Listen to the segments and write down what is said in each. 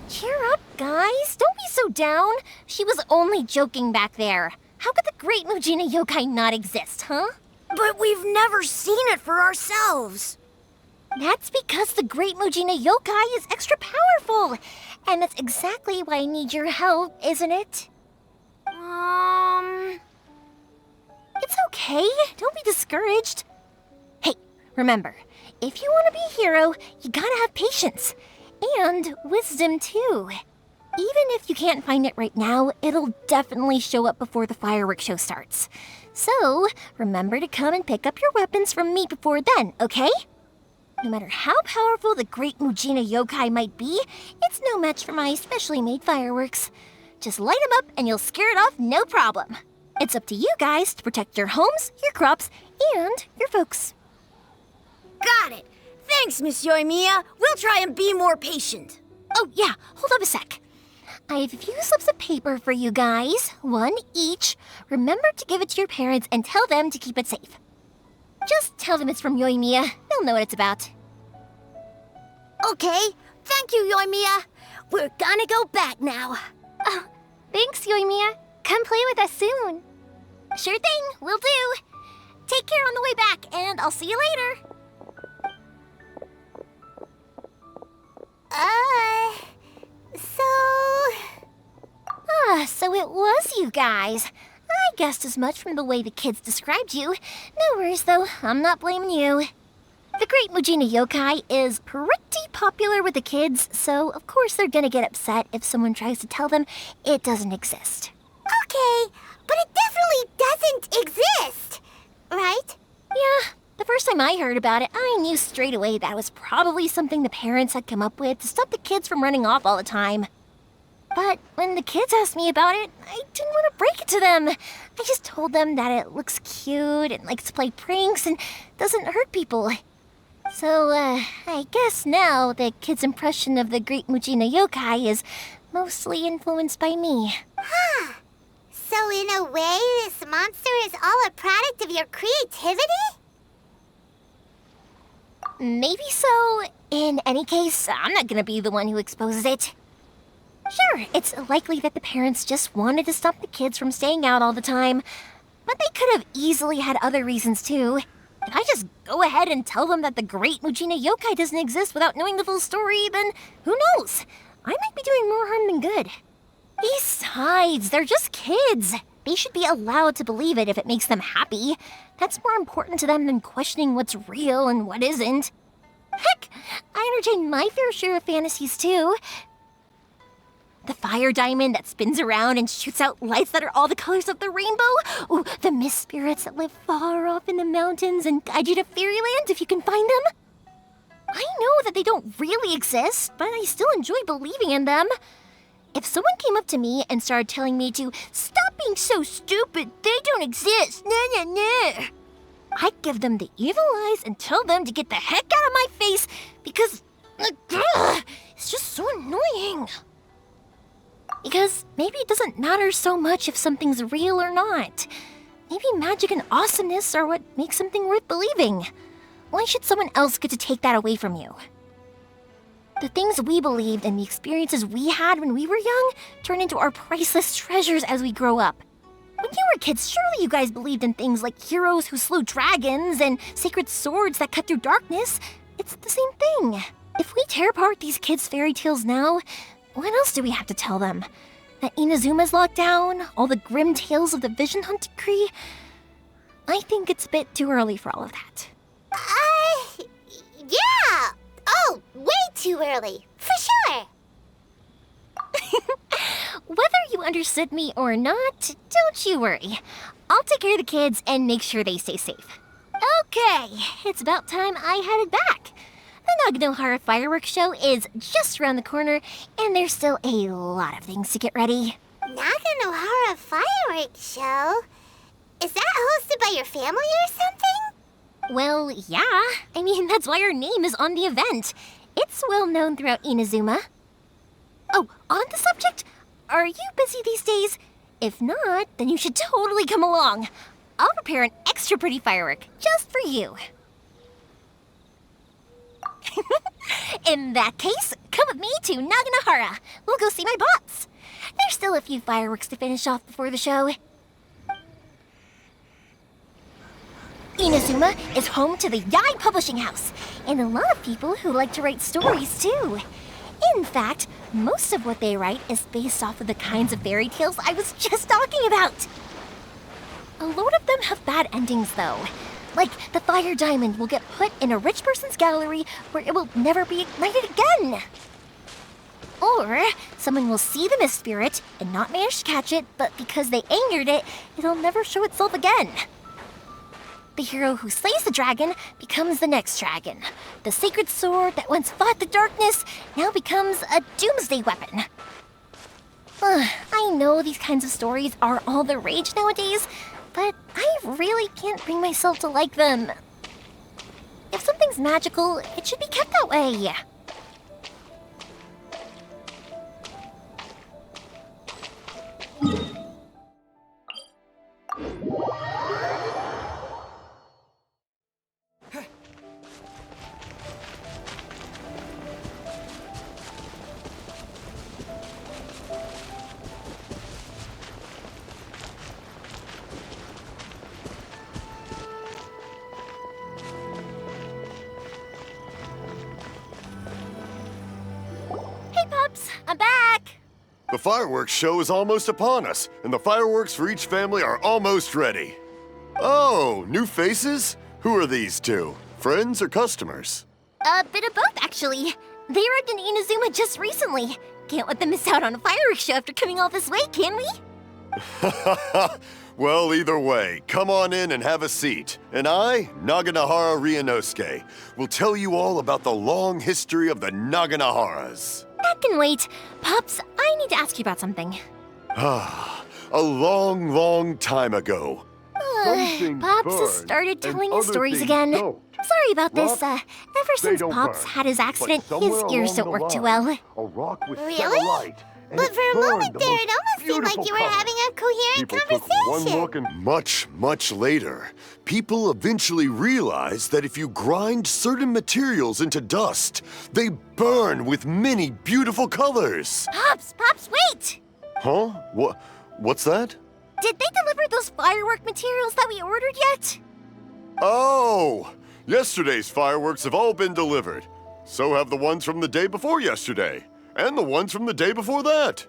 Cheer up, guys. Don't be so down. She was only joking back there. How could the Great Mujina Yokai not exist, huh? But we've never seen it for ourselves. That's because the Great Mujina Yokai is extra powerful. And that's exactly why I need your help, isn't it? It's okay. Don't be discouraged. Hey, remember, if you want to be a hero, you gotta have patience. And wisdom, too. Even if you can't find it right now, it'll definitely show up before the fireworks show starts. So, remember to come and pick up your weapons from me before then, okay? No matter how powerful the Great Mujina Yokai might be, it's no match for my specially made fireworks. Just light them up and you'll scare it off no problem. It's up to you guys to protect your homes, your crops, and your folks. Got it. Thanks, Miss Yoimiya. We'll try and be more patient. Oh, yeah, hold up a sec. I have a few slips of paper for you guys, one each. Remember to give it to your parents and tell them to keep it safe. Just tell them it's from Yoimiya. They'll know what it's about. Okay, thank you, Yoimiya. We're gonna go back now. Oh, thanks, Yoimiya. Come play with us soon. Sure thing, will do. Take care on the way back, and I'll see you later. So it was you guys. I guessed as much from the way the kids described you. No worries, though. I'm not blaming you. The Great Mujina Yokai is pretty popular with the kids, so of course they're gonna get upset if someone tries to tell them it doesn't exist. Okay, but it definitely doesn't exist, right? Yeah, the first time I heard about it, I knew straight away that was probably something the parents had come up with to stop the kids from running off all the time. But when the kids asked me about it, I didn't want to break it to them. I just told them that it looks cute and likes to play pranks and doesn't hurt people. So, I guess now the kids' impression of the Great Mujina Yokai is mostly influenced by me. Huh. So in a way, this monster is all a product of your creativity? Maybe so. In any case, I'm not gonna be the one who exposes it. Sure, it's likely that the parents just wanted to stop the kids from staying out all the time, but they could have easily had other reasons too. If I just go ahead and tell them that the Great Mujina Yokai doesn't exist without knowing the full story, then who knows? I might be doing more harm than good. Besides, they're just kids. They should be allowed to believe it if it makes them happy. That's more important to them than questioning what's real and what isn't. Heck, I entertain my fair share of fantasies too. The fire diamond that spins around and shoots out lights that are all the colors of the rainbow. Ooh, the mist spirits that live far off in the mountains and guide you to fairyland if you can find them. I know that they don't really exist, but I still enjoy believing in them. If someone came up to me and started telling me to stop being so stupid, they don't exist, nah. I'd give them the evil eyes and tell them to get the heck out of my face because it's just so annoying. Because maybe it doesn't matter so much if something's real or not. Maybe magic and awesomeness are what makes something worth believing. Why should someone else get to take that away from you? The things we believed and the experiences we had when we were young turn into our priceless treasures as we grow up. When you were kids, surely you guys believed in things like heroes who slew dragons and sacred swords that cut through darkness. It's the same thing. If we tear apart these kids' fairy tales now, what else do we have to tell them? That Inazuma's locked down? All the grim tales of the Vision Hunt decree? I think it's a bit too early for all of that. Yeah! Oh, way too early, for sure! Whether you understood me or not, don't you worry. I'll take care of the kids and make sure they stay safe. Okay, it's about time I headed back. The Naganohara fireworks show is just around the corner, and there's still a lot of things to get ready. Naganohara fireworks show? Is that hosted by your family or something? Well, yeah. I mean, that's why our name is on the event. It's well known throughout Inazuma. Oh, on the subject, are you busy these days? If not, then you should totally come along. I'll prepare an extra pretty firework just for you. In that case, come with me to Naganahara. We'll go see my bots. There's still a few fireworks to finish off before the show. Inazuma is home to the Yai Publishing House, and a lot of people who like to write stories too. In fact, most of what they write is based off of the kinds of fairy tales I was just talking about. A lot of them have bad endings though. Like, the fire diamond will get put in a rich person's gallery where it will never be ignited again. Or, someone will see the mist spirit and not manage to catch it, but because they angered it, it'll never show itself again. The hero who slays the dragon becomes the next dragon. The sacred sword that once fought the darkness now becomes a doomsday weapon. I know these kinds of stories are all the rage nowadays, but I really can't bring myself to like them. If something's magical, it should be kept that way. Hey, Pups, I'm back. The fireworks show is almost upon us, and the fireworks for each family are almost ready. Oh, new faces? Who are these two? Friends or customers? A bit of both, actually. They arrived in Inazuma just recently. Can't let them miss out on a fireworks show after coming all this way, can we? Well, either way, come on in and have a seat. And I, Naganahara Ryunosuke, will tell you all about the long history of the Naganaharas. That can wait. Pops, I need to ask you about something. A long, long time ago. Pops has started telling his stories again. Sorry about this. Ever since Pops had his accident, his ears don't work too well. Really? But for a moment there, it almost seemed like you were having a coherent conversation. Much, much later, people eventually realized that if you grind certain materials into dust, they burn with many beautiful colors. Pops, wait! Huh? What's that? Did they deliver those firework materials that we ordered yet? Oh! Yesterday's fireworks have all been delivered. So have the ones from the day before yesterday. And the ones from the day before that.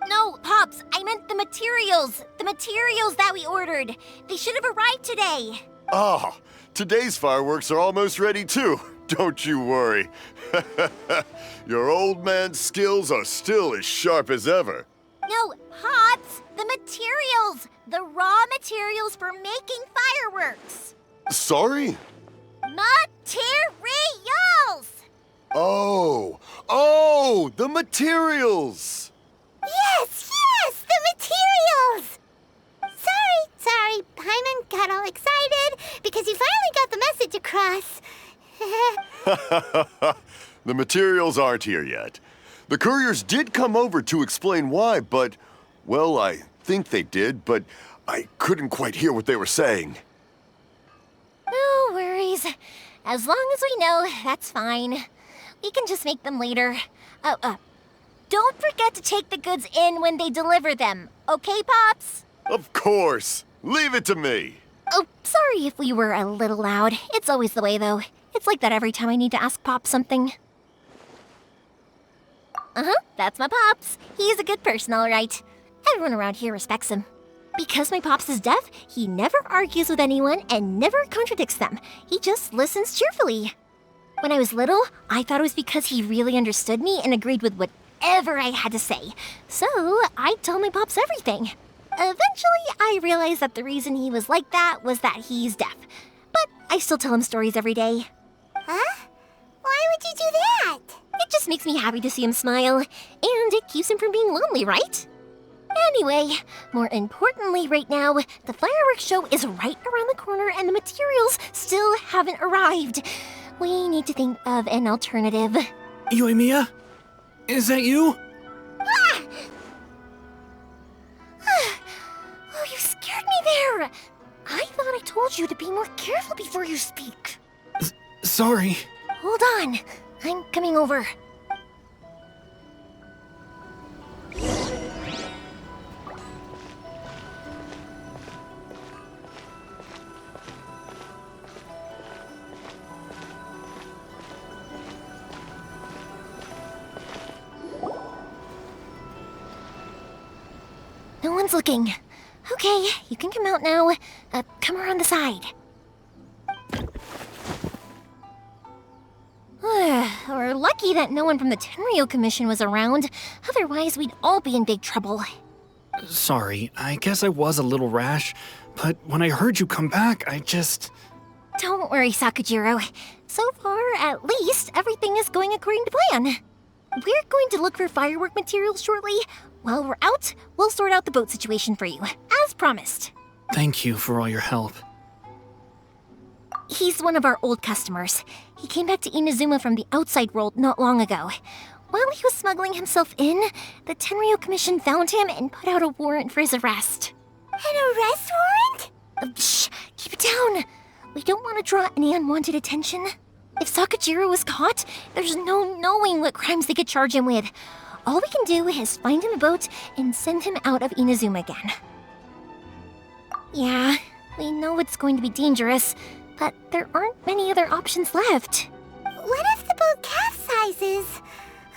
No, Pops, I meant the materials. The materials that we ordered. They should have arrived today. Ah, today's fireworks are almost ready too. Don't you worry. Your old man's skills are still as sharp as ever. No, Pops, the materials. The raw materials for making fireworks. Sorry? Materials! Oh, the materials! Yes, the materials! Sorry, Paimon got all excited because he finally got the message across. The materials aren't here yet. The couriers did come over to explain why, but, well, I think they did, but I couldn't quite hear what they were saying. No worries. As long as we know, that's fine. We can just make them later. Don't forget to take the goods in when they deliver them, okay, Pops? Of course. Leave it to me. Oh, sorry if we were a little loud. It's always the way, though. It's like that every time I need to ask Pops something. That's my Pops. He's a good person, all right. Everyone around here respects him. Because my Pops is deaf, he never argues with anyone and never contradicts them. He just listens cheerfully. When I was little, I thought it was because he really understood me and agreed with whatever I had to say. So I'd tell my Pops everything. Eventually, I realized that the reason he was like that was that he's deaf. But I still tell him stories every day. Huh? Why would you do that? It just makes me happy to see him smile, and it keeps him from being lonely, right? Anyway, more importantly right now, the fireworks show is right around the corner and the materials still haven't arrived. We need to think of an alternative. Yoimiya? Is that you? told you to be more careful before you speak. Sorry. Hold on. I'm coming over. No one's looking. Okay, you can come out now. Come around the side. We're lucky that no one from the Tenryo Commission was around. Otherwise, we'd all be in big trouble. Sorry, I guess I was a little rash, but when I heard you come back, I just... Don't worry, Sakujiro. So far, at least, everything is going according to plan. We're going to look for firework materials shortly. While we're out, we'll sort out the boat situation for you, as promised. Thank you for all your help. He's one of our old customers. He came back to Inazuma from the outside world not long ago. While he was smuggling himself in, the Tenryo Commission found him and put out a warrant for his arrest. An arrest warrant? Shh! Keep it down! We don't want to draw any unwanted attention. If Sakujiro is caught, there's no knowing what crimes they could charge him with. All we can do is find him a boat and send him out of Inazuma again. Yeah, we know it's going to be dangerous, but there aren't many other options left. What if the boat capsizes?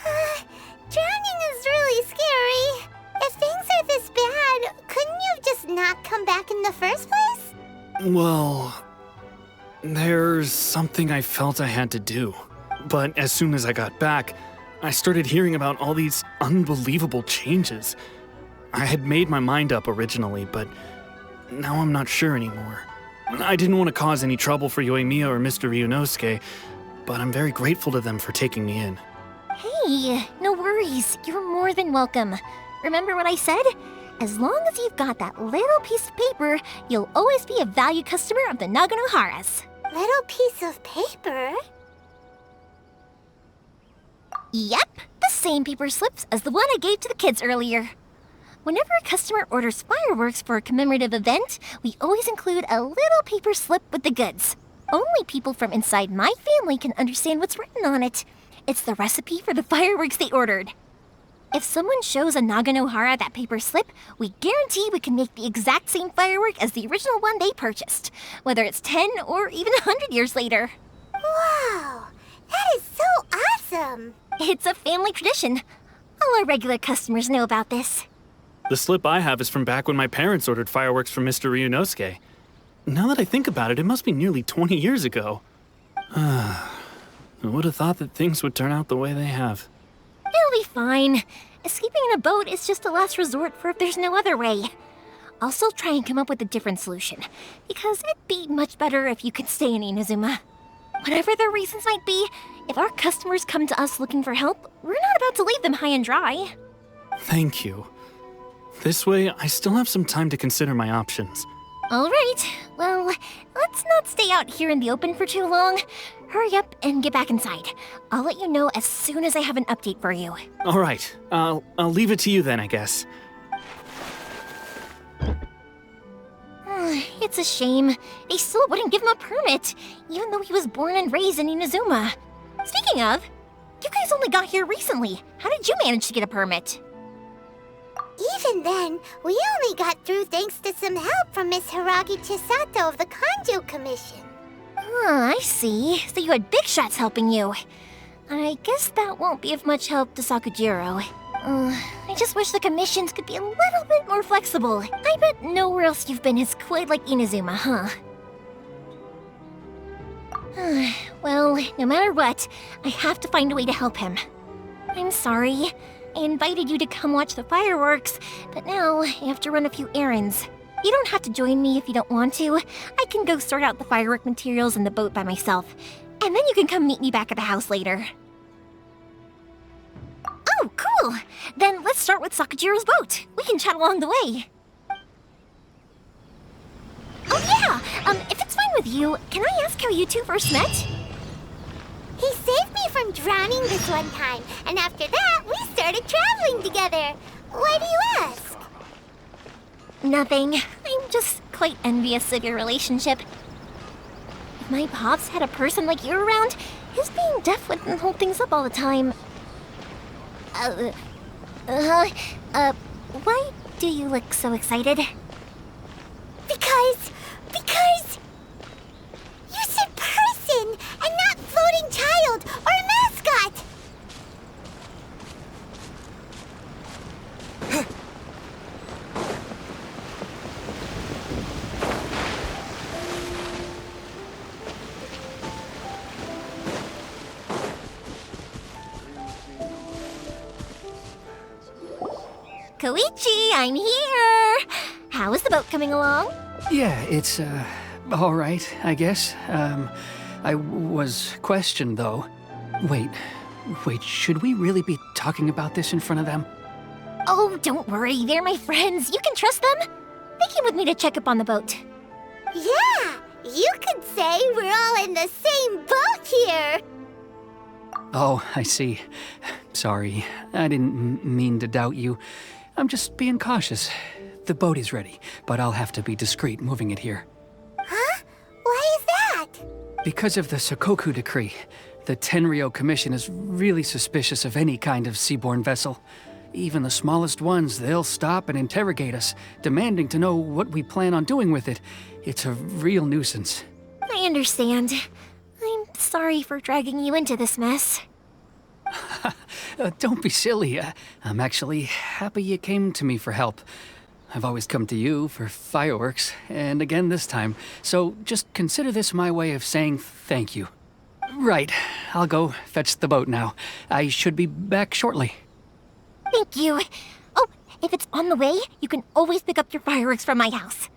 Drowning is really scary. If things are this bad, couldn't you have just not come back in the first place? Well, there's something I felt I had to do. But as soon as I got back, I started hearing about all these unbelievable changes. I had made my mind up originally, but now I'm not sure anymore. I didn't want to cause any trouble for Yoimiya or Mr. Ryunosuke, but I'm very grateful to them for taking me in. Hey, no worries. You're more than welcome. Remember what I said? As long as you've got that little piece of paper, you'll always be a valued customer of the Naganoharas. Little piece of paper? Yep, the same paper slips as the one I gave to the kids earlier. Whenever a customer orders fireworks for a commemorative event, we always include a little paper slip with the goods. Only people from inside my family can understand what's written on it. It's the recipe for the fireworks they ordered. If someone shows a Naganohara that paper slip, we guarantee we can make the exact same firework as the original one they purchased, whether it's 10 or even 100 years later. Wow, that is so awesome! It's a family tradition. All our regular customers know about this. The slip I have is from back when my parents ordered fireworks from Mr. Ryunosuke. Now that I think about it, it must be nearly 20 years ago. I would have thought that things would turn out the way they have. It'll be fine. Escaping in a boat is just a last resort for if there's no other way. I'll still try and come up with a different solution, because it'd be much better if you could stay in Inazuma. Whatever their reasons might be, if our customers come to us looking for help, we're not about to leave them high and dry. Thank you. This way, I still have some time to consider my options. All right, well, let's not stay out here in the open for too long. Hurry up and get back inside. I'll let you know as soon as I have an update for you. All right, I'll leave it to you then, I guess. It's a shame. They still wouldn't give him a permit, even though he was born and raised in Inazuma. Speaking of, you guys only got here recently. How did you manage to get a permit? Even then, we only got through thanks to some help from Miss Hiragi Chisato of the Kanjo Commission. I see. So you had big shots helping you. I guess that won't be of much help to Sakujiro. I just wish the commissions could be a little bit more flexible. I bet nowhere else you've been is quite like Inazuma, huh? Well, no matter what, I have to find a way to help him. I'm sorry. I invited you to come watch the fireworks, but now I have to run a few errands. You don't have to join me if you don't want to. I can go sort out the firework materials in the boat by myself, and then you can come meet me back at the house later. Oh, cool! Then let's start with Sakujiro's boat. We can chat along the way. Oh yeah! If it's fine with you, can I ask how you two first met? He saved me from drowning this one time, and after that, we started traveling together. Why do you ask? Nothing. I'm just quite envious of your relationship. If my pops had a person like you around, his being deaf wouldn't hold things up all the time. Why do you look so excited? Because you said person and not floating child or a mascot. Koichi, I'm here! How is the boat coming along? Yeah, it's, all right, I guess. I was questioned, though. Wait, should we really be talking about this in front of them? Oh, don't worry, they're my friends. You can trust them. They came with me to check up on the boat. Yeah, you could say we're all in the same boat here. Oh, I see. Sorry, I didn't mean to doubt you. I'm just being cautious. The boat is ready, but I'll have to be discreet moving it here. Huh? Why is that? Because of the Sokoku decree, the Tenryou Commission is really suspicious of any kind of seaborne vessel. Even the smallest ones, they'll stop and interrogate us, demanding to know what we plan on doing with it. It's a real nuisance. I understand. I'm sorry for dragging you into this mess. Don't be silly. I'm actually happy you came to me for help. I've always come to you for fireworks, and again this time, so just consider this my way of saying thank you. Right, I'll go fetch the boat now. I should be back shortly. Thank you. Oh, if it's on the way, you can always pick up your fireworks from my house.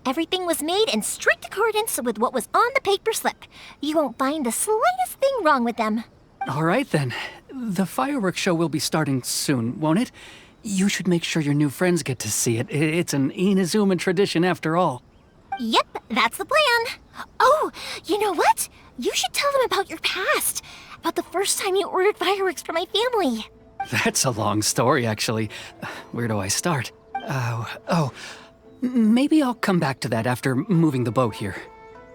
Everything was made in strict accordance with what was on the paper slip. You won't find the slightest thing wrong with them. All right then. The fireworks show will be starting soon, won't it? You should make sure your new friends get to see it. It's an Inazuma tradition after all. Yep, that's the plan. Oh, you know what? You should tell them about your past. About the first time you ordered fireworks for my family. That's a long story, actually. Where do I start? Maybe I'll come back to that after moving the boat here.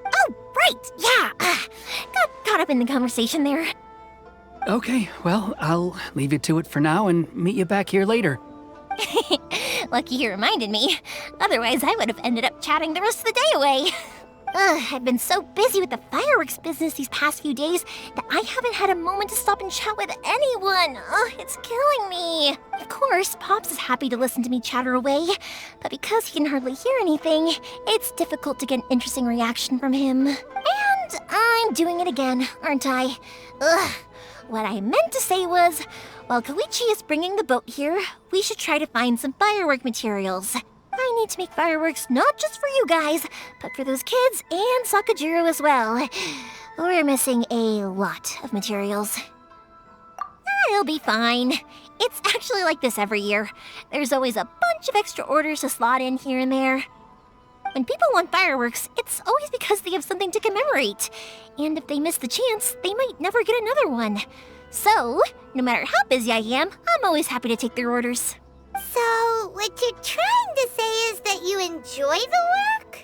Oh, right, yeah. Got caught up in the conversation there. Okay, well, I'll leave you to it for now and meet you back here later. Lucky you reminded me. Otherwise, I would have ended up chatting the rest of the day away. I've been so busy with the fireworks business these past few days that I haven't had a moment to stop and chat with anyone. It's killing me. Of course, Pops is happy to listen to me chatter away, but because he can hardly hear anything, it's difficult to get an interesting reaction from him. And I'm doing it again, aren't I? What I meant to say was, while Koichi is bringing the boat here, we should try to find some firework materials. I need to make fireworks not just for you guys, but for those kids and Sakajiro as well. We're missing a lot of materials. It'll be fine. It's actually like this every year. There's always a bunch of extra orders to slot in here and there. When people want fireworks, it's always because they have something to commemorate. And if they miss the chance, they might never get another one. So, no matter how busy I am, I'm always happy to take their orders. So, what you're trying to say is that you enjoy the work?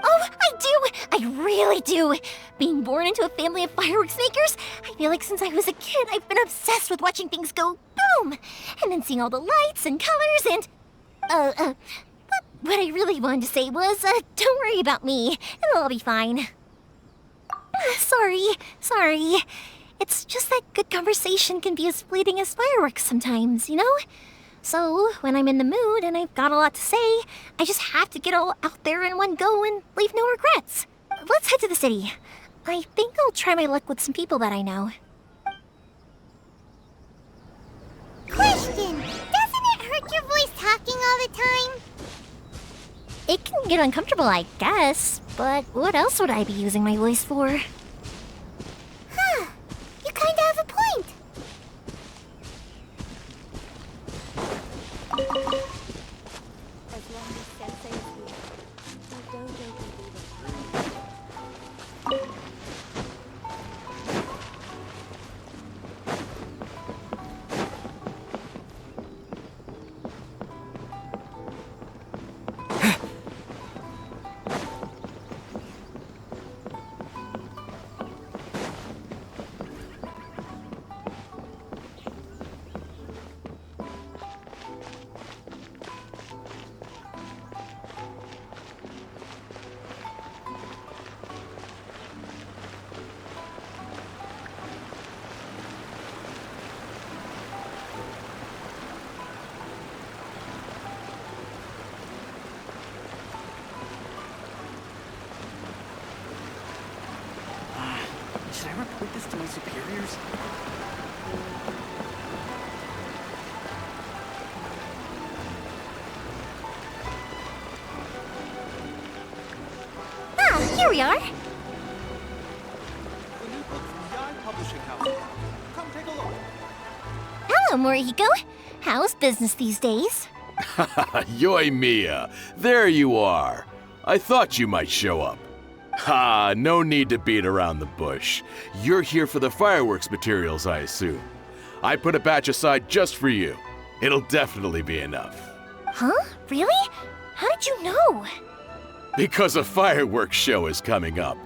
Oh, I do! I really do! Being born into a family of fireworks makers, I feel like since I was a kid, I've been obsessed with watching things go boom! And then seeing all the lights and colors and... What I really wanted to say was, don't worry about me. It'll all be fine. Sorry. It's just that good conversation can be as fleeting as fireworks sometimes, you know? So, when I'm in the mood and I've got a lot to say, I just have to get all out there in one go and leave no regrets. Let's head to the city. I think I'll try my luck with some people that I know. Question! Doesn't it hurt your voice talking all the time? It can get uncomfortable, I guess, but what else would I be using my voice for? Huh. You kinda have a point. my superiors? Ah, here we are. The new book from Yai Publishing House. Come take a look. Hello, Morihiko. How's business these days? Yoimiya, there you are. I thought you might show up. Ha, no need to beat around the bush. You're here for the fireworks materials, I assume. I put a batch aside just for you. It'll definitely be enough. Huh? Really? How did you know? Because a fireworks show is coming up.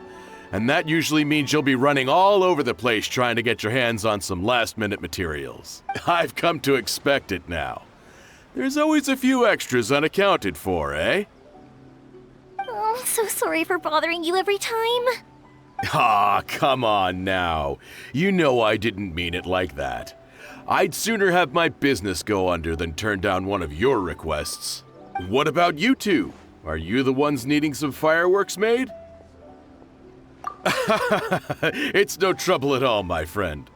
And that usually means you'll be running all over the place trying to get your hands on some last-minute materials. I've come to expect it now. There's always a few extras unaccounted for, eh? Oh, I'm so sorry for bothering you every time. Ah, come on now. You know I didn't mean it like that. I'd sooner have my business go under than turn down one of your requests. What about you two? Are you the ones needing some fireworks made? It's no trouble at all, my friend.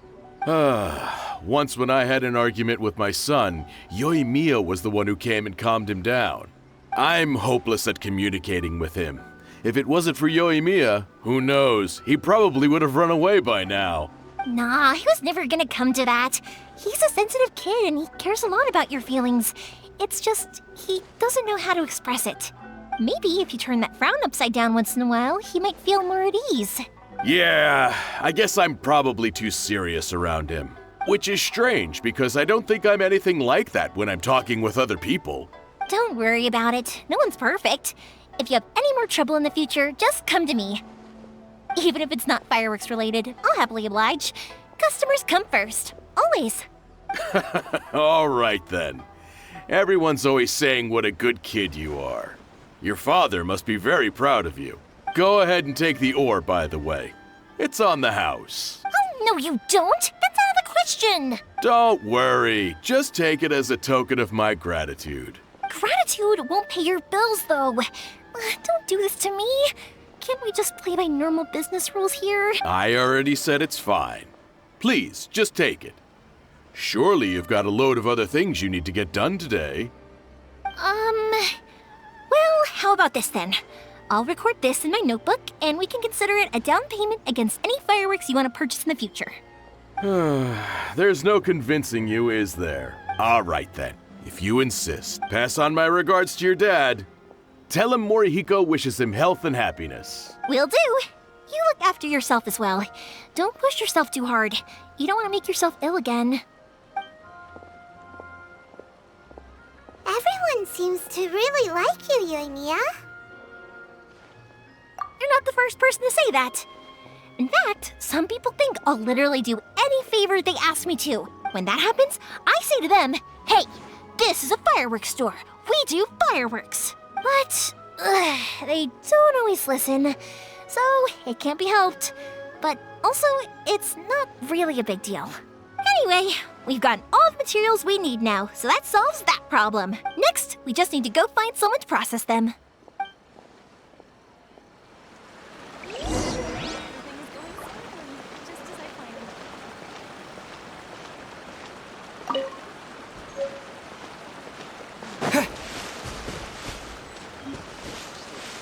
Once when I had an argument with my son, Yoimiya was the one who came and calmed him down. I'm hopeless at communicating with him. If it wasn't for Yoimiya, who knows, he probably would have run away by now. Nah, he was never gonna come to that. He's a sensitive kid and he cares a lot about your feelings. It's just, he doesn't know how to express it. Maybe if you turn that frown upside down once in a while, he might feel more at ease. Yeah, I guess I'm probably too serious around him. Which is strange, because I don't think I'm anything like that when I'm talking with other people. Don't worry about it. No one's perfect. If you have any more trouble in the future, just come to me. Even if it's not fireworks related, I'll happily oblige. Customers come first. Always. All right then. Everyone's always saying what a good kid you are. Your father must be very proud of you. Go ahead and take the ore, by the way. It's on the house. Oh, no you don't. That's out of the question. Don't worry. Just take it as a token of my gratitude. Gratitude won't pay your bills, though. Don't do this to me. Can't we just play by normal business rules here? I already said it's fine. Please, just take it. Surely you've got a load of other things you need to get done today. Well, how about this then? I'll record this in my notebook, and we can consider it a down payment against any fireworks you want to purchase in the future. There's no convincing you, is there? All right then. If you insist, pass on my regards to your dad. Tell him Morihiko wishes him health and happiness. Will do. You look after yourself as well. Don't push yourself too hard. You don't want to make yourself ill again. Everyone seems to really like you, Yoimiya. You're not the first person to say that. In fact, some people think I'll literally do any favor they ask me to. When that happens, I say to them, hey, this is a fireworks store. We do fireworks. But they don't always listen, so it can't be helped. But also, it's not really a big deal. Anyway, we've gotten all the materials we need now, so that solves that problem. Next, we just need to go find someone to process them.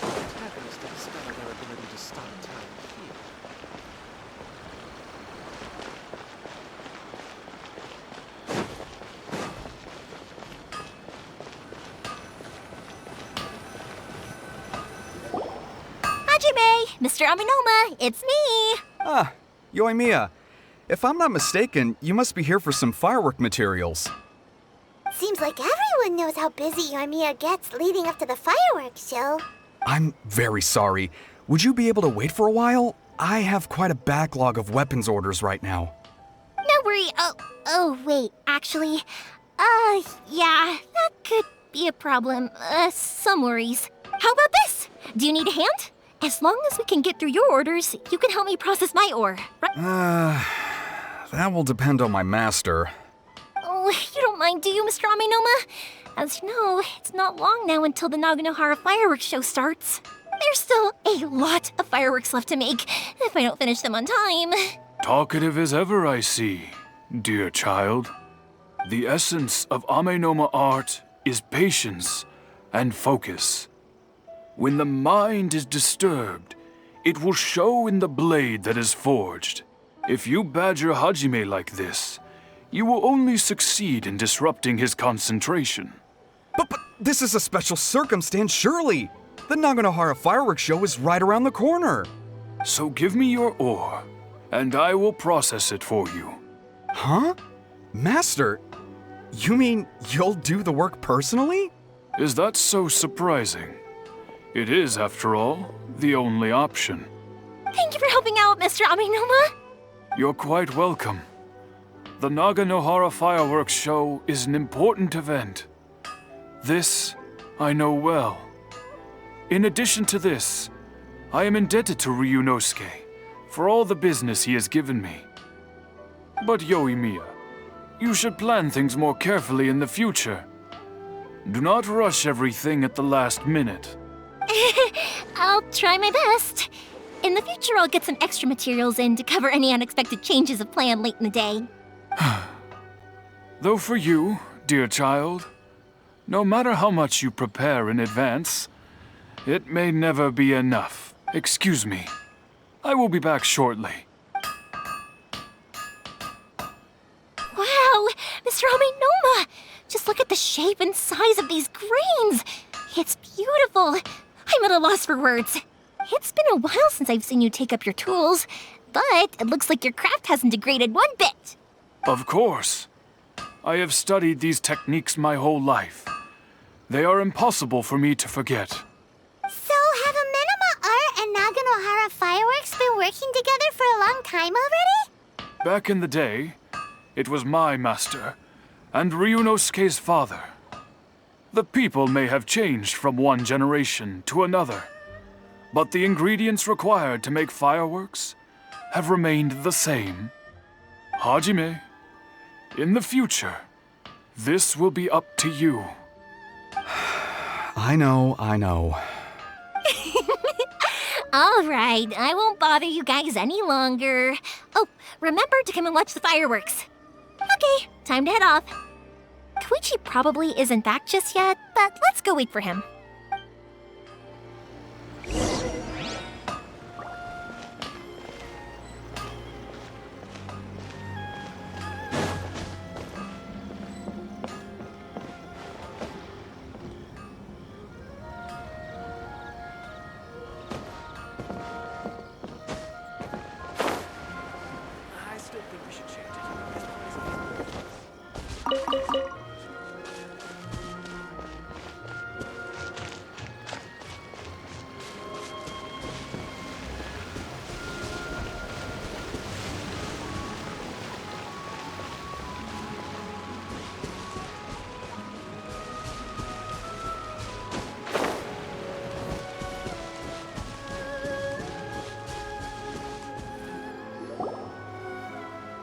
Antagonists to discover their ability to stop time here. Hajime, Mr. Aminoma, it's me. Ah, Yoimiya. If I'm not mistaken, you must be here for some firework materials. Seems like everyone knows how busy Yoimiya gets leading up to the fireworks show. I'm very sorry. Would you be able to wait for a while? I have quite a backlog of weapons orders right now. No worry. Oh, wait, actually, yeah, that could be a problem. Some worries. How about this? Do you need a hand? As long as we can get through your orders, you can help me process my ore. Right? That will depend on my master. Oh, you don't mind, do you, Mr. Aminoma? As you know, it's not long now until the Naganohara fireworks show starts. There's still a lot of fireworks left to make if I don't finish them on time. Talkative as ever, I see, dear child. The essence of Amenoma art is patience and focus. When the mind is disturbed, it will show in the blade that is forged. If you badger Hajime like this, you will only succeed in disrupting his concentration. But this is a special circumstance, surely. The Naganohara fireworks show is right around the corner. So give me your ore, and I will process it for you. Huh? Master, you mean you'll do the work personally? Is that so surprising? It is, after all, the only option. Thank you for helping out, Mr. Amenoma. You're quite welcome. The Naganohara fireworks show is an important event. This I know well. In addition to this, I am indebted to Ryunosuke for all the business he has given me. But Yoimiya, you should plan things more carefully in the future. Do not rush everything at the last minute. I'll try my best. In the future, I'll get some extra materials in to cover any unexpected changes of plan late in the day. Though for you, dear child, no matter how much you prepare in advance, it may never be enough. Excuse me. I will be back shortly. Wow, Mr. Amenoma! Just look at the shape and size of these grains! It's beautiful! I'm at a loss for words. It's been a while since I've seen you take up your tools, but it looks like your craft hasn't degraded one bit. Of course. I have studied these techniques my whole life. They are impossible for me to forget. So, have Amenoma Art and Naganohara Fireworks been working together for a long time already? Back in the day, it was my master and Ryunosuke's father. The people may have changed from one generation to another, but the ingredients required to make fireworks have remained the same. Hajime, in the future, this will be up to you. I know. All right, I won't bother you guys any longer. Oh, remember to come and watch the fireworks. Okay, time to head off. Koichi probably isn't back just yet, but let's go wait for him. I still think we should change it.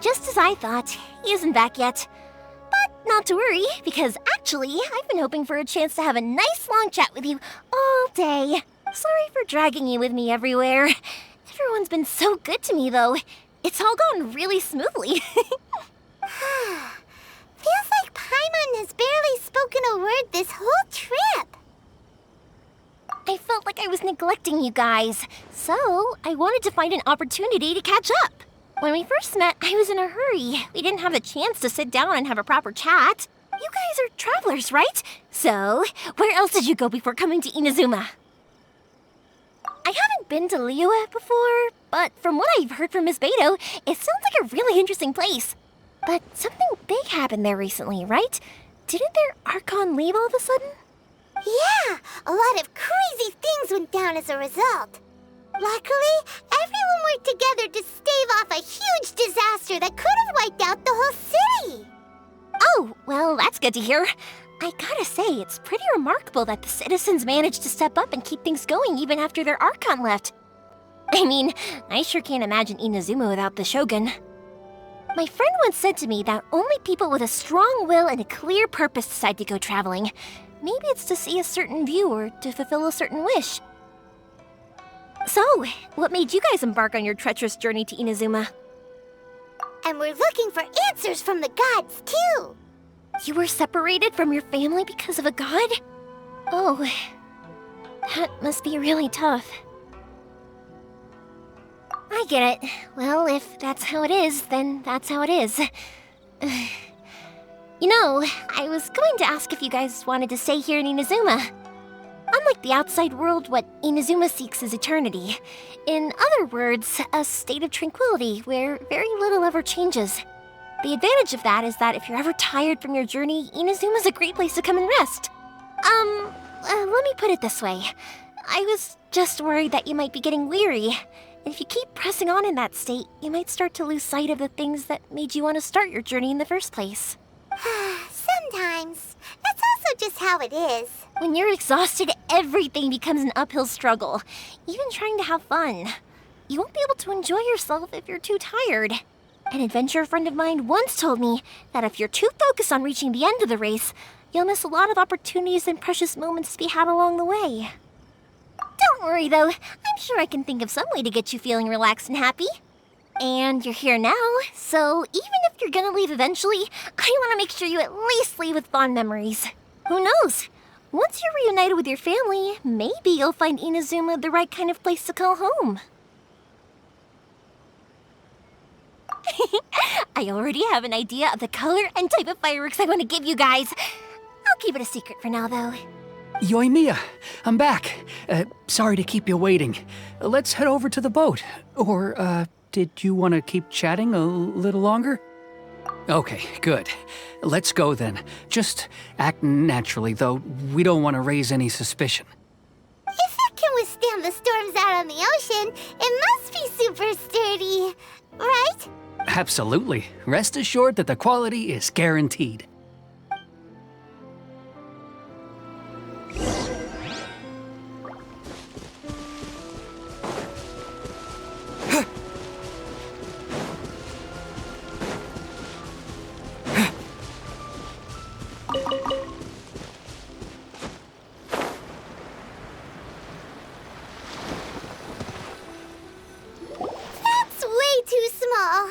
Just as I thought, he isn't back yet. But not to worry, because actually, I've been hoping for a chance to have a nice long chat with you all day. Sorry for dragging you with me everywhere. Everyone's been so good to me, though. It's all gone really smoothly. Feels like Paimon has barely spoken a word this whole trip. I felt like I was neglecting you guys, so I wanted to find an opportunity to catch up. When we first met, I was in a hurry. We didn't have a chance to sit down and have a proper chat. You guys are travelers, right? So, where else did you go before coming to Inazuma? I haven't been to Liyue before, but from what I've heard from Miss Beto, it sounds like a really interesting place. But something big happened there recently, right? Didn't their Archon leave all of a sudden? Yeah, a lot of crazy things went down as a result. Luckily, everyone worked together to stave off a huge disaster that could have wiped out the whole city. Oh, well, that's good to hear. I gotta say, it's pretty remarkable that the citizens managed to step up and keep things going even after their Archon left. I mean, I sure can't imagine Inazuma without the Shogun. My friend once said to me that only people with a strong will and a clear purpose decide to go traveling. Maybe it's to see a certain view or to fulfill a certain wish. So, what made you guys embark on your treacherous journey to Inazuma? And we're looking for answers from the gods, too. You were separated from your family because of a god? Oh, that must be really tough. I get it. Well, if that's how it is, then that's how it is. You know, I was going to ask if you guys wanted to stay here in Inazuma. Unlike the outside world, what Inazuma seeks is eternity. In other words, a state of tranquility where very little ever changes. The advantage of that is that if you're ever tired from your journey, Inazuma's a great place to come and rest. Let me put it this way. I was just worried that you might be getting weary. And if you keep pressing on in that state, you might start to lose sight of the things that made you want to start your journey in the first place. Sometimes. That's also just how it is. When you're exhausted, everything becomes an uphill struggle, even trying to have fun. You won't be able to enjoy yourself if you're too tired. An adventurer friend of mine once told me that if you're too focused on reaching the end of the race, you'll miss a lot of opportunities and precious moments to be had along the way. Don't worry though, I'm sure I can think of some way to get you feeling relaxed and happy. And you're here now, so even if you're gonna leave eventually, I want to make sure you at least leave with fond memories. Who knows? Once you're reunited with your family, maybe you'll find Inazuma the right kind of place to call home. I already have an idea of the color and type of fireworks I want to give you guys. I'll keep it a secret for now, though. Yoimiya, I'm back. Sorry to keep you waiting. Let's head over to the boat. Or, did you want to keep chatting a little longer? Okay, good. Let's go then. Just act naturally, though we don't want to raise any suspicion. If it can withstand the storms out on the ocean, it must be super sturdy, right? Absolutely. Rest assured that the quality is guaranteed. That's way too small.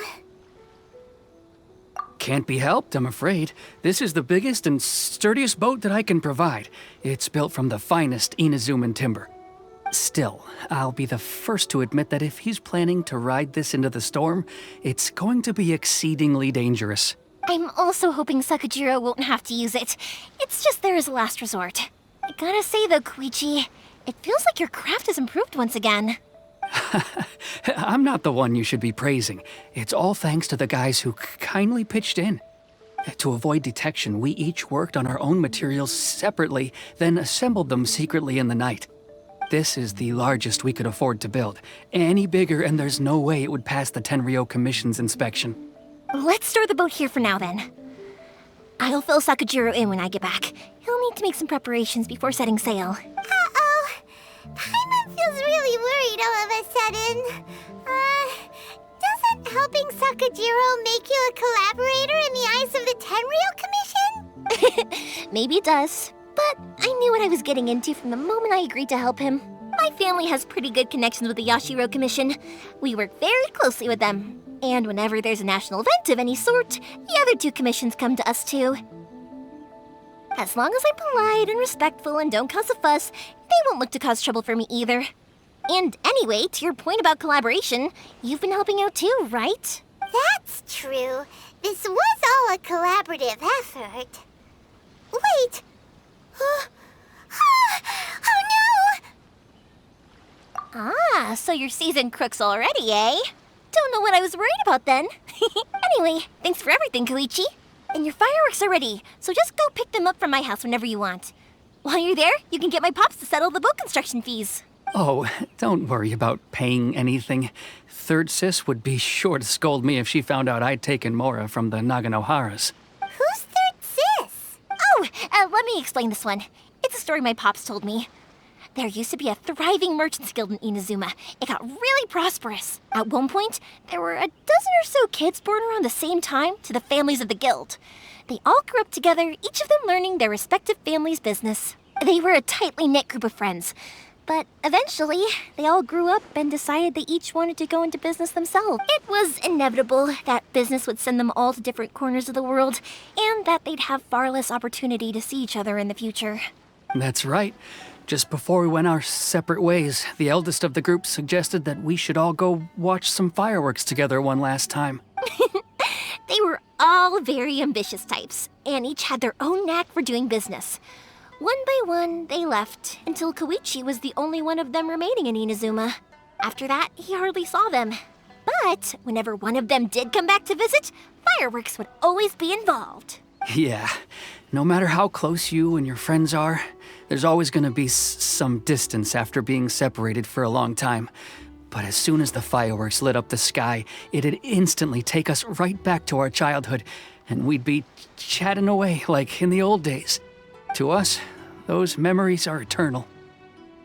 Can't be helped, I'm afraid. This is the biggest and sturdiest boat that I can provide. It's built from the finest Inazuman timber. Still, I'll be the first to admit that if he's planning to ride this into the storm, it's going to be exceedingly dangerous. I'm also hoping Sakajiro won't have to use it. It's just there as a last resort. I gotta say though, Koichi, it feels like your craft has improved once again. I'm not the one you should be praising. It's all thanks to the guys who kindly pitched in. To avoid detection, we each worked on our own materials separately, then assembled them secretly in the night. This is the largest we could afford to build. Any bigger and there's no way it would pass the Tenryou Commission's inspection. Let's store the boat here for now then. I'll fill Sakajiro in when I get back. He'll need to make some preparations before setting sail. Uh-oh. Paimon feels really worried all of a sudden. Doesn't helping Sakajiro make you a collaborator in the eyes of the Tenryou Commission? Maybe it does, but I knew what I was getting into from the moment I agreed to help him. My family has pretty good connections with the Yashiro Commission. We work very closely with them. And whenever there's a national event of any sort, the other two commissions come to us too. As long as I'm polite and respectful and don't cause a fuss, they won't look to cause trouble for me either. And anyway, to your point about collaboration, you've been helping out too, right? That's true. This was all a collaborative effort. Wait! Oh no! Ah, so you're seasoned crooks already, eh? Don't know what I was worried about then. Anyway, thanks for everything, Koichi. And your fireworks are ready, so just go pick them up from my house whenever you want. While you're there, you can get my pops to settle the boat construction fees. Oh, don't worry about paying anything. Third Sis would be sure to scold me if she found out I'd taken Mora from the Naganoharas. Who's Third Sis? Oh, let me explain this one. It's a story my pops told me. There used to be a thriving merchants guild in Inazuma. It got really prosperous. At one point, there were a dozen or so kids born around the same time to the families of the guild. They all grew up together, each of them learning their respective family's business. They were a tightly knit group of friends. But eventually, they all grew up and decided they each wanted to go into business themselves. It was inevitable that business would send them all to different corners of the world, and that they'd have far less opportunity to see each other in the future. That's right. Just before we went our separate ways, the eldest of the group suggested that we should all go watch some fireworks together one last time. They were all very ambitious types, and each had their own knack for doing business. One by one, they left, until Koichi was the only one of them remaining in Inazuma. After that, he hardly saw them. But whenever one of them did come back to visit, fireworks would always be involved. Yeah, no matter how close you and your friends are, there's always going to be some distance after being separated for a long time. But as soon as the fireworks lit up the sky, it'd instantly take us right back to our childhood, and we'd be chatting away like in the old days. To us, those memories are eternal.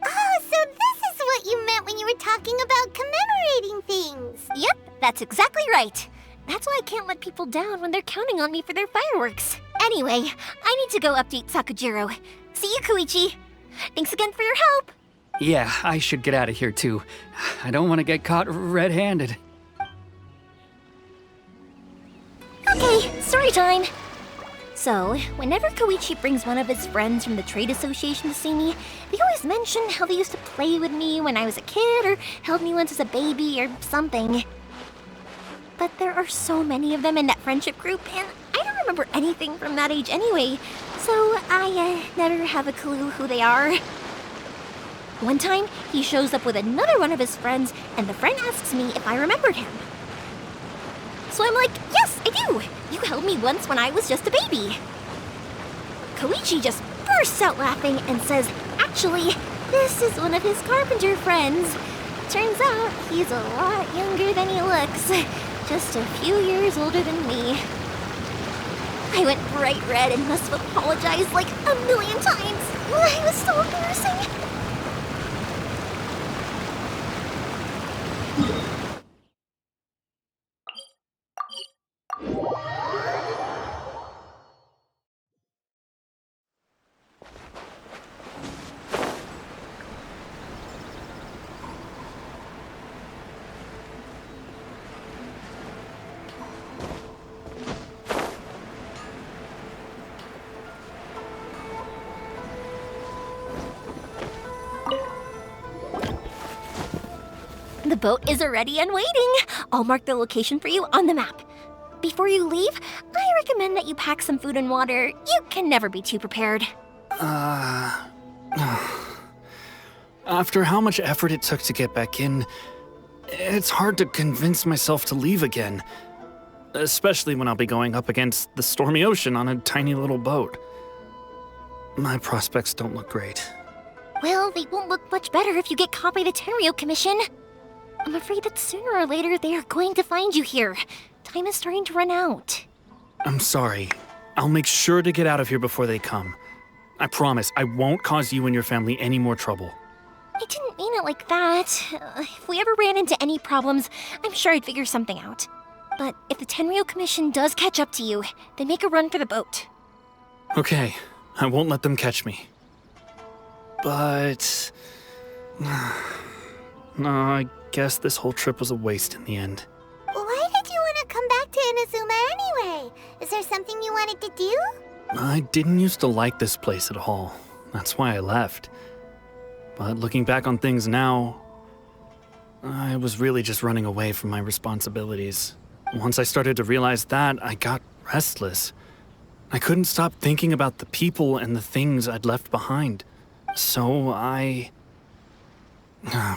Oh, so this is what you meant when you were talking about commemorating things. Yep, that's exactly right. That's why I can't let people down when they're counting on me for their fireworks. Anyway, I need to go update Sakujiro. See you, Koichi. Thanks again for your help. Yeah, I should get out of here too. I don't want to get caught red-handed. Okay, story time. So, whenever Koichi brings one of his friends from the trade association to see me, they always mention how they used to play with me when I was a kid or held me once as a baby or something. But there are so many of them in that friendship group, and I don't remember anything from that age anyway, so I never have a clue who they are. One time, he shows up with another one of his friends, and the friend asks me if I remembered him. So I'm like, yes, I do! You held me once when I was just a baby. Koichi just bursts out laughing and says, actually, this is one of his carpenter friends. Turns out he's a lot younger than he looks. Just a few years older than me. I went bright red and must have apologized like a million times. It was so embarrassing. The boat is ready and waiting. I'll mark the location for you on the map. Before you leave, I recommend that you pack some food and water. You can never be too prepared. After how much effort it took to get back in, it's hard to convince myself to leave again. Especially when I'll be going up against the stormy ocean on a tiny little boat. My prospects don't look great. Well, they won't look much better if you get caught by the Tenryo Commission. I'm afraid that sooner or later they are going to find you here. Time is starting to run out. I'm sorry. I'll make sure to get out of here before they come. I promise I won't cause you and your family any more trouble. I didn't mean it like that. If we ever ran into any problems, I'm sure I'd figure something out. But if the Tenryo Commission does catch up to you, then make a run for the boat. Okay, I won't let them catch me. But... no, I guess this whole trip was a waste in the end. Why did you want to come back to Inazuma anyway? Is there something you wanted to do? I didn't used to like this place at all. That's why I left. But looking back on things now, I was really just running away from my responsibilities. Once I started to realize that, I got restless. I couldn't stop thinking about the people and the things I'd left behind. So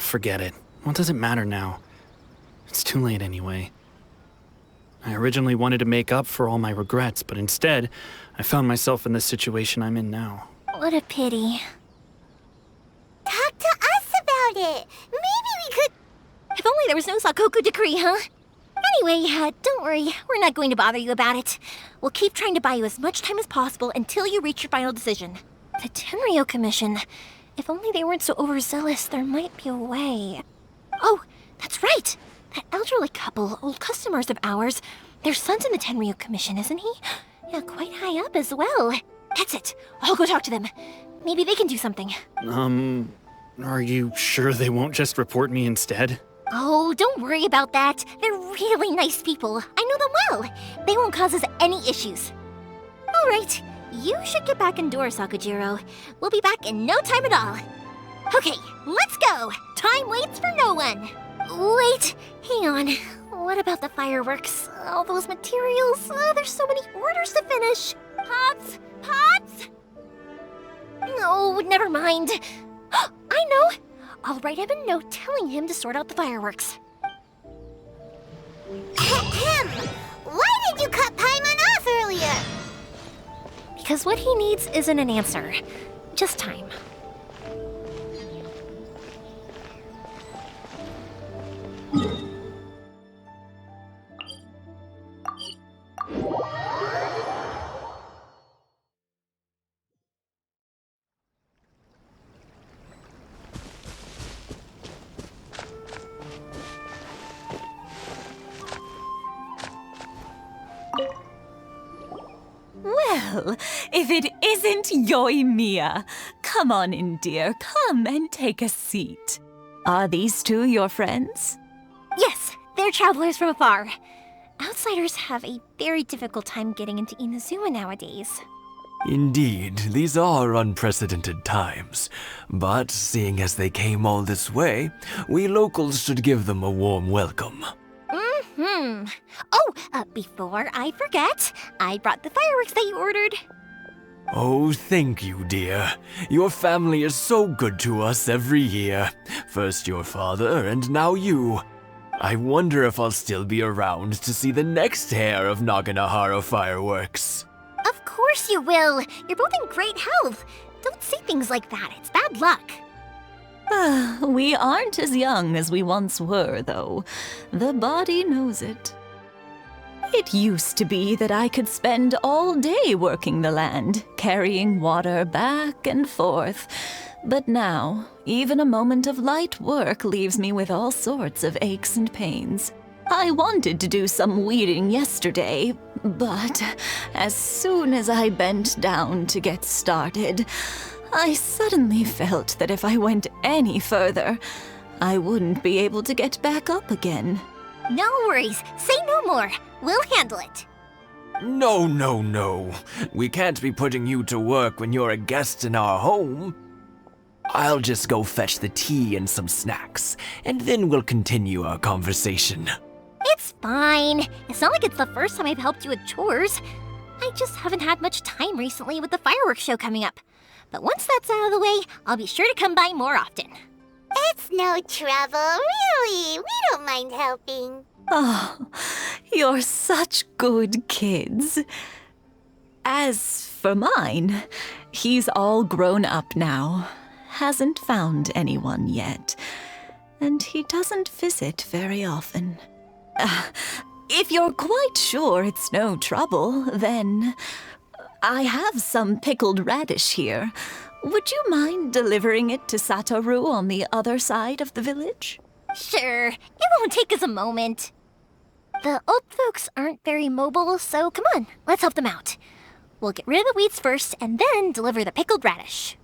forget it. What does it matter now? It's too late anyway. I originally wanted to make up for all my regrets, but instead, I found myself in the situation I'm in now. What a pity. Talk to us about it. Maybe we could... If only there was no Sakoku decree, huh? Anyway, don't worry. We're not going to bother you about it. We'll keep trying to buy you as much time as possible until you reach your final decision. The Tenryo Commission. If only they weren't so overzealous, there might be a way. Oh, that's right! That elderly couple, old customers of ours, their son's in the Tenryo Commission, isn't he? Yeah, quite high up as well. That's it. I'll go talk to them. Maybe they can do something. Are you sure they won't just report me instead? Oh, don't worry about that. They're really nice people. I know them well. They won't cause us any issues. All right, you should get back indoors, Sakujiro. We'll be back in no time at all. Okay, let's go. Time waits for no one. Wait, hang on. What about the fireworks? All those materials? There's so many orders to finish. Pops? Pops? No, never mind. I know. I'll write him a note telling him to sort out the fireworks. Ahem! Why did you cut Paimon off earlier? Because what he needs isn't an answer, just time. Well, if it isn't Yoimiya. Come on in, dear. Come and take a seat. Are these two your friends? Yes, they're travelers from afar. Outsiders have a very difficult time getting into Inazuma nowadays. Indeed, these are unprecedented times. But seeing as they came all this way, we locals should give them a warm welcome. Oh, before I forget, I brought the fireworks that you ordered. Oh, thank you, dear. Your family is so good to us every year. First your father, and now you. I wonder if I'll still be around to see the next hair of Naganahara fireworks. Of course you will. You're both in great health. Don't say things like that. It's bad luck. We aren't as young as we once were, though. The body knows it. It used to be that I could spend all day working the land, carrying water back and forth. But now, even a moment of light work leaves me with all sorts of aches and pains. I wanted to do some weeding yesterday, but as soon as I bent down to get started, I suddenly felt that if I went any further, I wouldn't be able to get back up again. No worries. Say no more. We'll handle it. No, no, no. We can't be putting you to work when you're a guest in our home. I'll just go fetch the tea and some snacks, and then we'll continue our conversation. It's fine. It's not like it's the first time I've helped you with chores. I just haven't had much time recently with the fireworks show coming up. But once that's out of the way, I'll be sure to come by more often. It's no trouble, really. We don't mind helping. Oh, you're such good kids. As for mine, he's all grown up now. Hasn't found anyone yet. And he doesn't visit very often. If you're quite sure it's no trouble, then I have some pickled radish here. Would you mind delivering it to Satoru on the other side of the village? Sure, it won't take us a moment. The old folks aren't very mobile, so come on, let's help them out. We'll get rid of the weeds first and then deliver the pickled radish.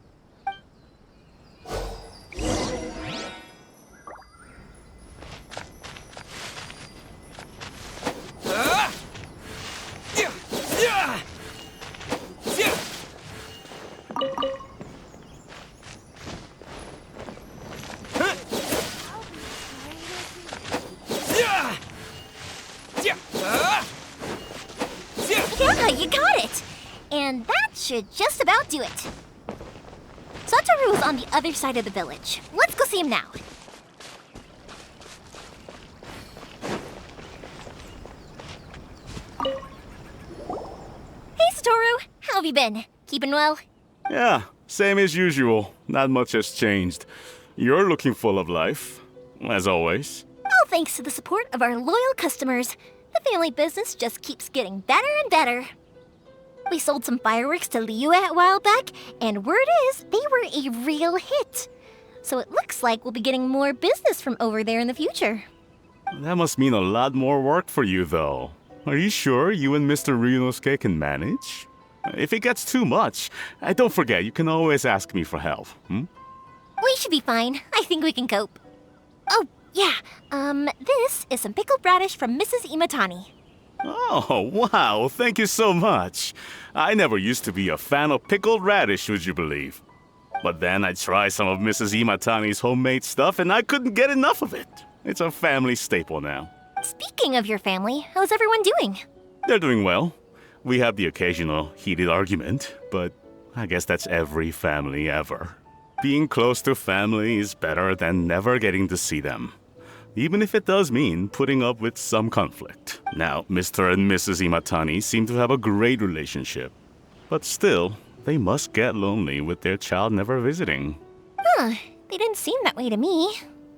Yeah, you got it! And that should just about do it. Satoru is on the other side of the village. Let's go see him now. Hey, Satoru! How have you been? Keeping well? Yeah, same as usual. Not much has changed. You're looking full of life, as always. All thanks to the support of our loyal customers. The family business just keeps getting better and better. We sold some fireworks to Liyue a while back, and word is they were a real hit. So it looks like we'll be getting more business from over there in the future. That must mean a lot more work for you, though. Are you sure you and Mr. Ryunosuke can manage? If it gets too much, don't forget, you can always ask me for help, We should be fine. I think we can cope. Oh, yeah. This is some pickled radish from Mrs. Imatani. Oh, wow, thank you so much. I never used to be a fan of pickled radish, would you believe? But then I tried some of Mrs. Imatani's homemade stuff and I couldn't get enough of it. It's a family staple now. Speaking of your family, how's everyone doing? They're doing well. We have the occasional heated argument, but I guess that's every family ever. Being close to family is better than never getting to see them, even if it does mean putting up with some conflict. Now, Mr. and Mrs. Imatani seem to have a great relationship, but still, they must get lonely with their child never visiting. Huh, they didn't seem that way to me.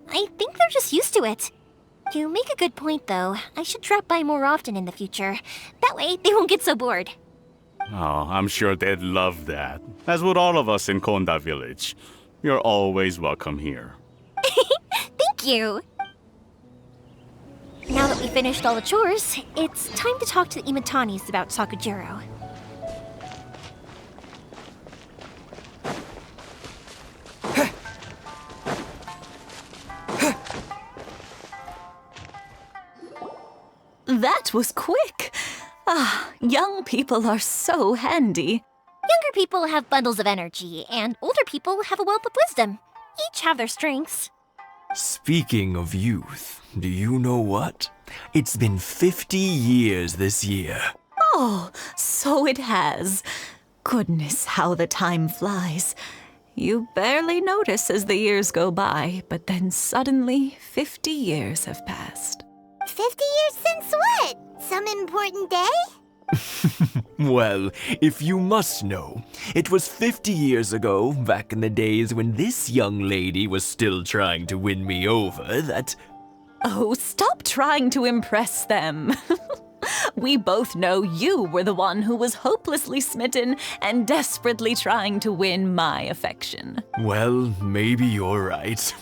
I think they're just used to it. You make a good point, though. I should drop by more often in the future. That way, they won't get so bored. Oh, I'm sure they'd love that, as would all of us in Konda Village. You're always welcome here. Thank you! Now that we finished all the chores, it's time to talk to the Imatanis about Sakujiro. That was quick. Ah, young people are so handy. Younger people have bundles of energy, and older people have a wealth of wisdom. Each have their strengths. Speaking of youth, do you know what? It's been 50 years this year. Oh, so it has. Goodness, how the time flies. You barely notice as the years go by, but then suddenly 50 years have passed. 50 years since what? Some important day? Well, if you must know, it was 50 years ago, back in the days when this young lady was still trying to win me over, that... Oh, stop trying to impress them. We both know you were the one who was hopelessly smitten and desperately trying to win my affection. Well, maybe you're right.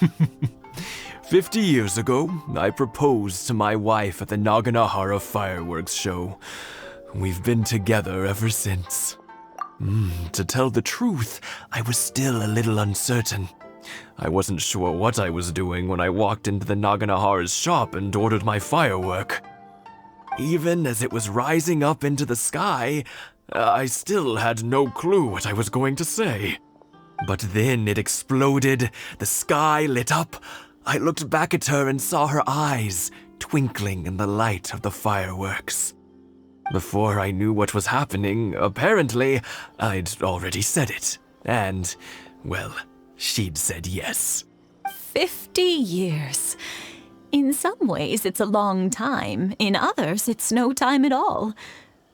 50 years ago, I proposed to my wife at the Naganahara fireworks show. We've been together ever since. To tell the truth, I was still a little uncertain. I wasn't sure what I was doing when I walked into the Naganahara's shop and ordered my firework. Even as it was rising up into the sky, I still had no clue what I was going to say. But then it exploded, the sky lit up. I looked back at her and saw her eyes twinkling in the light of the fireworks. Before I knew what was happening, apparently, I'd already said it. And, well, she'd said yes. 50 years. In some ways, it's a long time. In others, it's no time at all.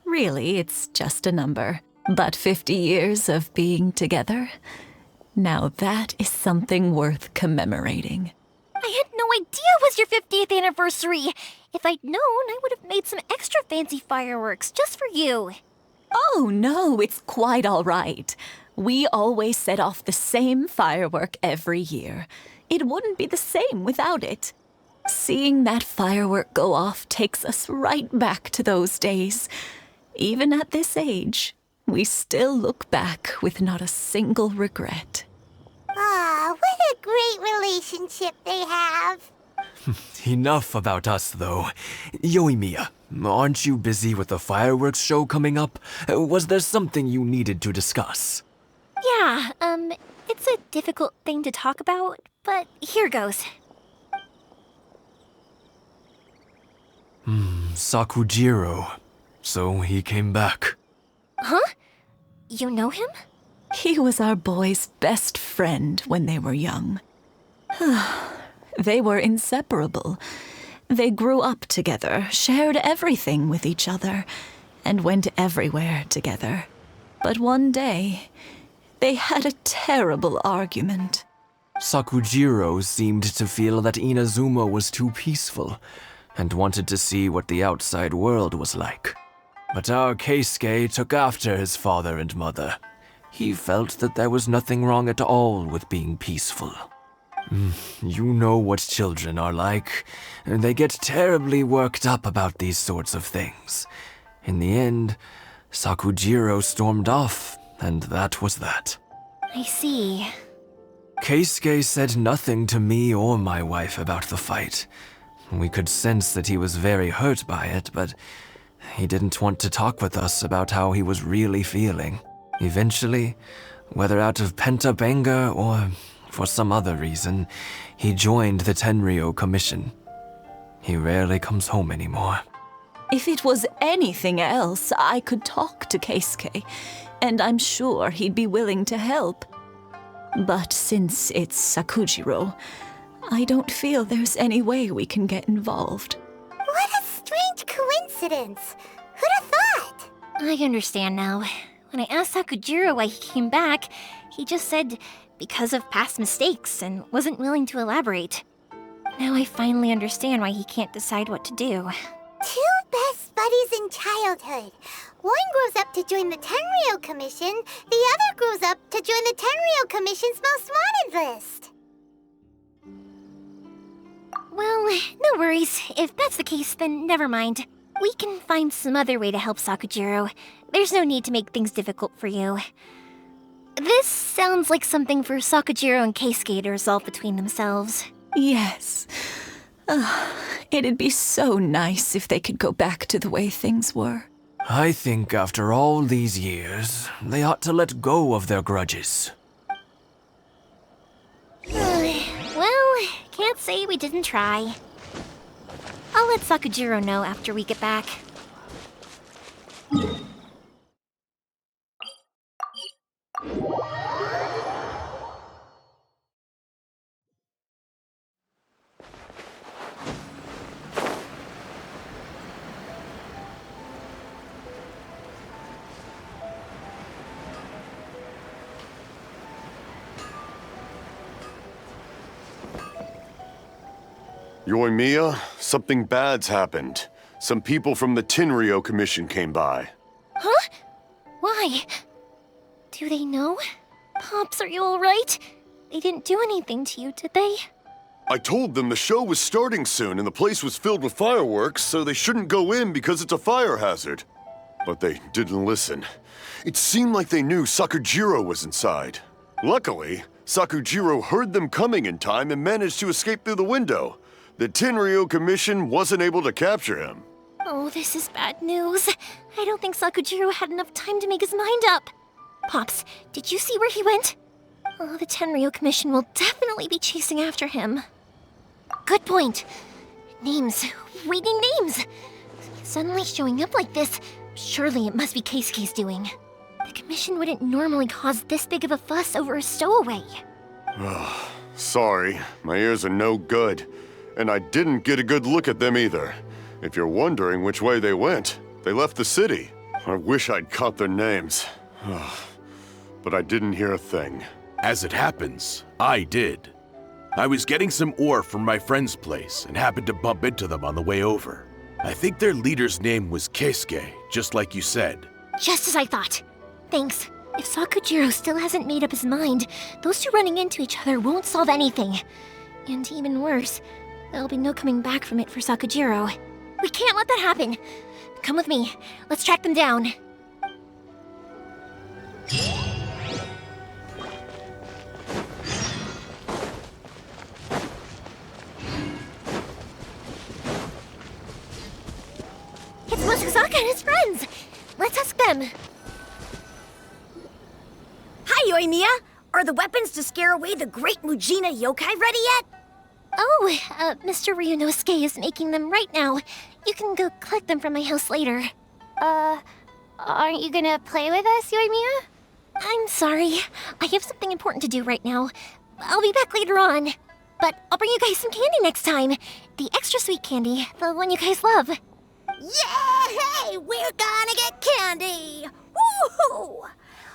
Really, it's just a number. But 50 years of being together? Now that is something worth commemorating. I had no idea it was your 50th anniversary. If I'd known, I would have made some extra fancy fireworks just for you. Oh, no, it's quite all right. We always set off the same firework every year. It wouldn't be the same without it. Seeing that firework go off takes us right back to those days. Even at this age, we still look back with not a single regret. Ah, what a great relationship they have. Enough about us, though. Yoimiya, aren't you busy with the fireworks show coming up? Was there something you needed to discuss? Yeah, it's a difficult thing to talk about, but here goes. Sakujiro. So he came back. Huh? You know him? He was our boys' best friend when they were young. They were inseparable. They grew up together, shared everything with each other, and went everywhere together. But one day, they had a terrible argument. Sakujiro seemed to feel that Inazuma was too peaceful, and wanted to see what the outside world was like. But our Keisuke took after his father and mother. He felt that there was nothing wrong at all with being peaceful. You know what children are like. They get terribly worked up about these sorts of things. In the end, Sakujiro stormed off, and that was that. I see. Keisuke said nothing to me or my wife about the fight. We could sense that he was very hurt by it, but he didn't want to talk with us about how he was really feeling. Eventually, whether out of pent-up anger or for some other reason, he joined the Tenryou Commission. He rarely comes home anymore. If it was anything else, I could talk to Keisuke, and I'm sure he'd be willing to help. But since it's Sakujiro, I don't feel there's any way we can get involved. What a strange coincidence. Who'd have thought? I understand now. When I asked Sakujiro why he came back, he just said because of past mistakes and wasn't willing to elaborate. Now I finally understand why he can't decide what to do. Two best buddies in childhood. One grows up to join the Tenryou Commission, the other grows up to join the Tenryou Commission's most wanted list. Well, no worries. If that's the case, then never mind. We can find some other way to help Sakujiro. There's no need to make things difficult for you. This sounds like something for Sakujiro and Keisuke to resolve between themselves. Yes. It'd be so nice if they could go back to the way things were. I think after all these years, they ought to let go of their grudges. Well, can't say we didn't try. I'll let Sakujiro know after we get back. Yoimiya, something bad's happened. Some people from the Tenryou Commission came by. Huh? Why? Do they know? Pops, are you alright? They didn't do anything to you, did they? I told them the show was starting soon and the place was filled with fireworks, so they shouldn't go in because it's a fire hazard. But they didn't listen. It seemed like they knew Sakujiro was inside. Luckily, Sakujiro heard them coming in time and managed to escape through the window. The Tenryou Commission wasn't able to capture him. Oh, this is bad news. I don't think Sakujiro had enough time to make his mind up. Pops, did you see where he went? Oh, the Tenryou Commission will definitely be chasing after him. Good point. Names. Reading names. Suddenly showing up like this, surely it must be Keisuke's doing. The Commission wouldn't normally cause this big of a fuss over a stowaway. Sorry, my ears are no good. And I didn't get a good look at them either. If you're wondering which way they went, they left the city. I wish I'd caught their names. But I didn't hear a thing. As it happens, I did. I was getting some ore from my friend's place and happened to bump into them on the way over. I think their leader's name was Keisuke, just like you said. Just as I thought. Thanks. If Sakujiro still hasn't made up his mind, those two running into each other won't solve anything. And even worse, there'll be no coming back from it for Sakujiro. We can't let that happen. Come with me. Let's track them down. It's Mochizaka and his friends. Let's ask them. Hi, Yoimiya! Are the weapons to scare away the great Mujina yokai ready yet? Oh, Mr. Ryunosuke is making them right now. You can go collect them from my house later. Aren't you gonna play with us, Yoimiya? I'm sorry. I have something important to do right now. I'll be back later on. But I'll bring you guys some candy next time. The extra sweet candy, the one you guys love. Yay! We're gonna get candy! Woohoo!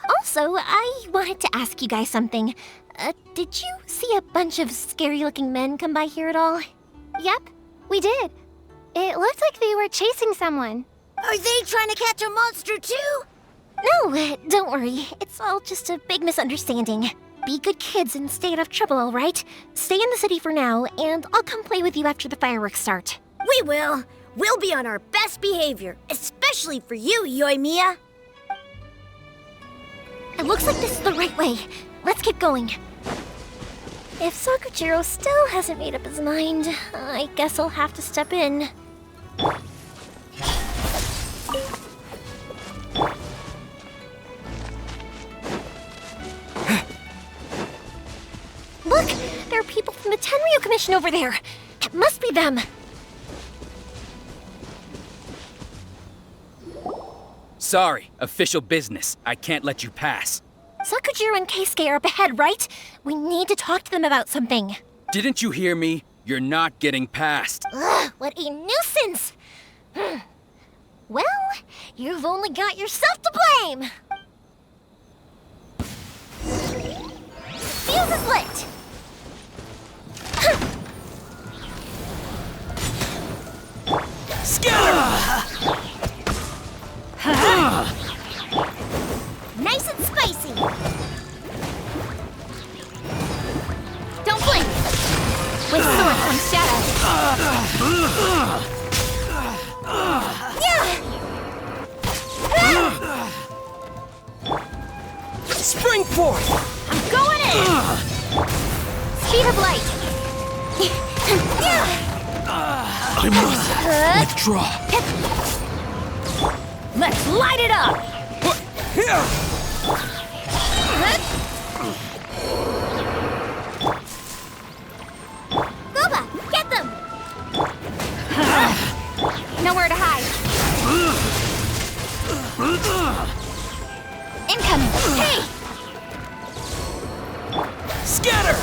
Also, I wanted to ask you guys something. Did you see a bunch of scary-looking men come by here at all? Yep, we did. It looked like they were chasing someone. Are they trying to catch a monster too? No, don't worry. It's all just a big misunderstanding. Be good kids and stay out of trouble, all right? Stay in the city for now, and I'll come play with you after the fireworks start. We will. We'll be on our best behavior, especially for you, Yoimiya. It looks like this is the right way. Let's keep going. If Sakujiro still hasn't made up his mind, I guess I'll have to step in. Look! There are people from the Tenryu Commission over there! It must be them! Sorry, official business. I can't let you pass. Sakujiro and Keisuke are up ahead, right? We need to talk to them about something. Didn't you hear me? You're not getting past. Ugh, what a nuisance! Well, you've only got yourself to blame! Fuse is lit! Nice and spicy. Don't blink. With sword comes shadow. Spring forth! I'm going in. Speed of light. I must withdraw. Let's light it up. Boba, get them. Nowhere to hide. Incoming. Hey! Scatter!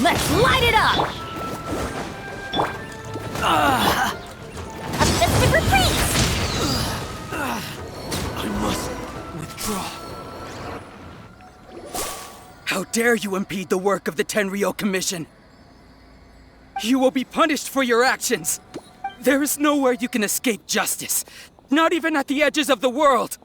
Let's light it up. A festive reprise. I must withdraw. How dare you impede the work of the Tenryo Commission? You will be punished for your actions. There is nowhere you can escape justice, not even at the edges of the world.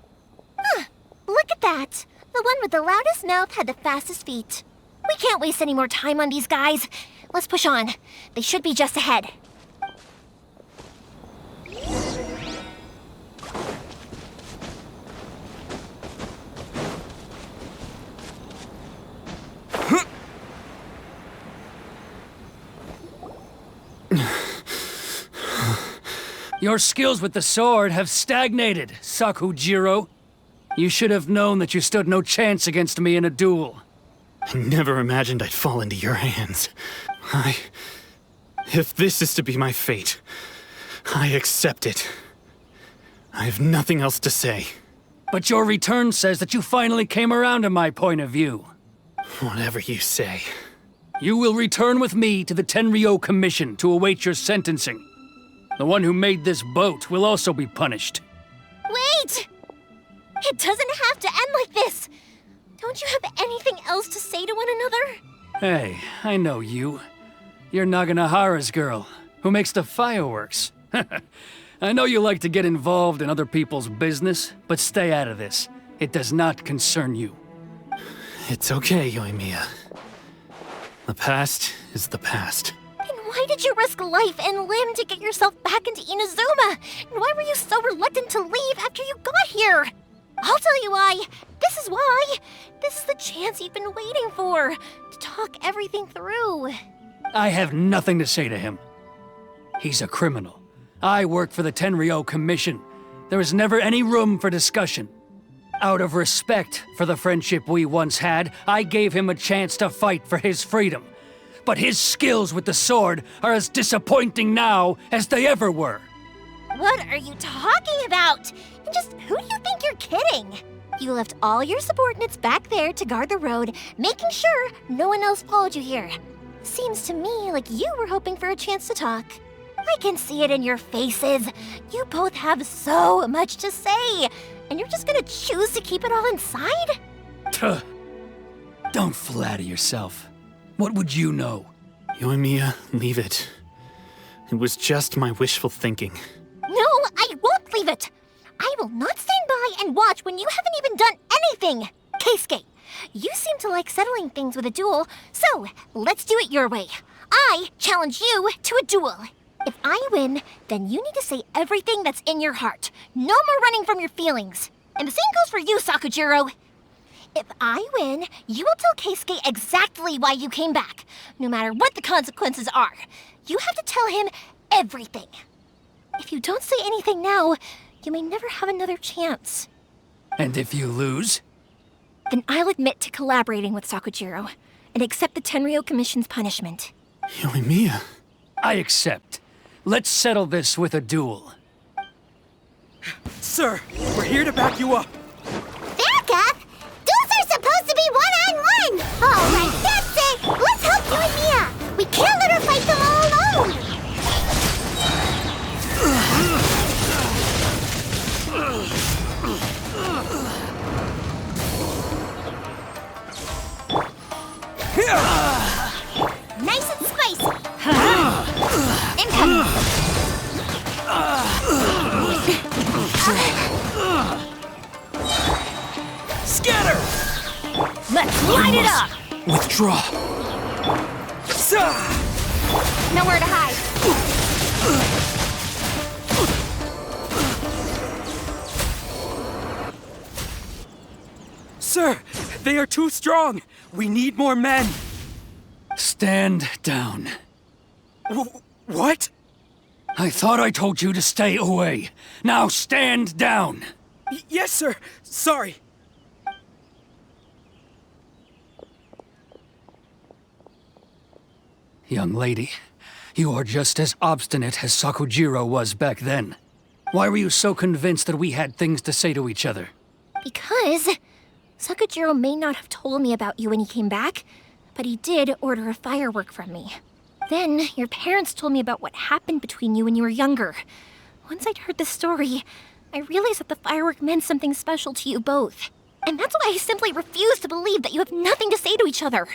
Look at that! The one with the loudest mouth had the fastest feet. We can't waste any more time on these guys. Let's push on. They should be just ahead. Your skills with the sword have stagnated, Sakujiro. You should have known that you stood no chance against me in a duel. I never imagined I'd fall into your hands. If this is to be my fate, I accept it. I have nothing else to say. But your return says that you finally came around to my point of view. Whatever you say. You will return with me to the Tenryo Commission to await your sentencing. The one who made this boat will also be punished. Wait! It doesn't have to end like this! Don't you have anything else to say to one another? Hey, I know you. You're Naganohara's girl, who makes the fireworks. I know you like to get involved in other people's business, but stay out of this. It does not concern you. It's okay, Yoimiya. The past is the past. Then why did you risk life and limb to get yourself back into Inazuma? And why were you so reluctant to leave after you got here? I'll tell you why. This is why. This is the chance you've been waiting for, to talk everything through. I have nothing to say to him. He's a criminal. I work for the Tenryo Commission. There is never any room for discussion. Out of respect for the friendship we once had, I gave him a chance to fight for his freedom. But his skills with the sword are as disappointing now as they ever were. What are you talking about? And just who do you think you're kidding? You left all your subordinates back there to guard the road, making sure no one else followed you here. Seems to me like you were hoping for a chance to talk. I can see it in your faces. You both have so much to say, and you're just gonna choose to keep it all inside? Tuh. Don't flatter yourself. What would you know? Yoimiya, leave it. It was just my wishful thinking. No, I won't leave it! I will not stand by and watch when you haven't even done anything! Keisuke, you seem to like settling things with a duel, so let's do it your way. I challenge you to a duel. If I win, then you need to say everything that's in your heart. No more running from your feelings. And the same goes for you, Sakujiro. If I win, you will tell Keisuke exactly why you came back, no matter what the consequences are. You have to tell him everything. If you don't say anything now, you may never have another chance. And if you lose? Then I'll admit to collaborating with Sakujiro and accept the Tenryou Commission's punishment. Yoimiya. I accept. Let's settle this with a duel. Sir, we're here to back you up. Back up? Duels are supposed to be one-on-one! All right, that's it! Let's help Yoimiya! We can't let her fight them all alone! Nice and spicy. Incoming. Scatter! Let's light it up. Withdraw. Nowhere to hide. Sir, they are too strong. We need more men. Stand down. What? I thought I told you to stay away. Now stand down. Yes, sir. Sorry. Young lady, you are just as obstinate as Sakujiro was back then. Why were you so convinced that we had things to say to each other? Because Sakujiro may not have told me about you when he came back, but he did order a firework from me. Then your parents told me about what happened between you when you were younger. Once I'd heard the story, I realized that the firework meant something special to you both. And that's why I simply refuse to believe that you have nothing to say to each other.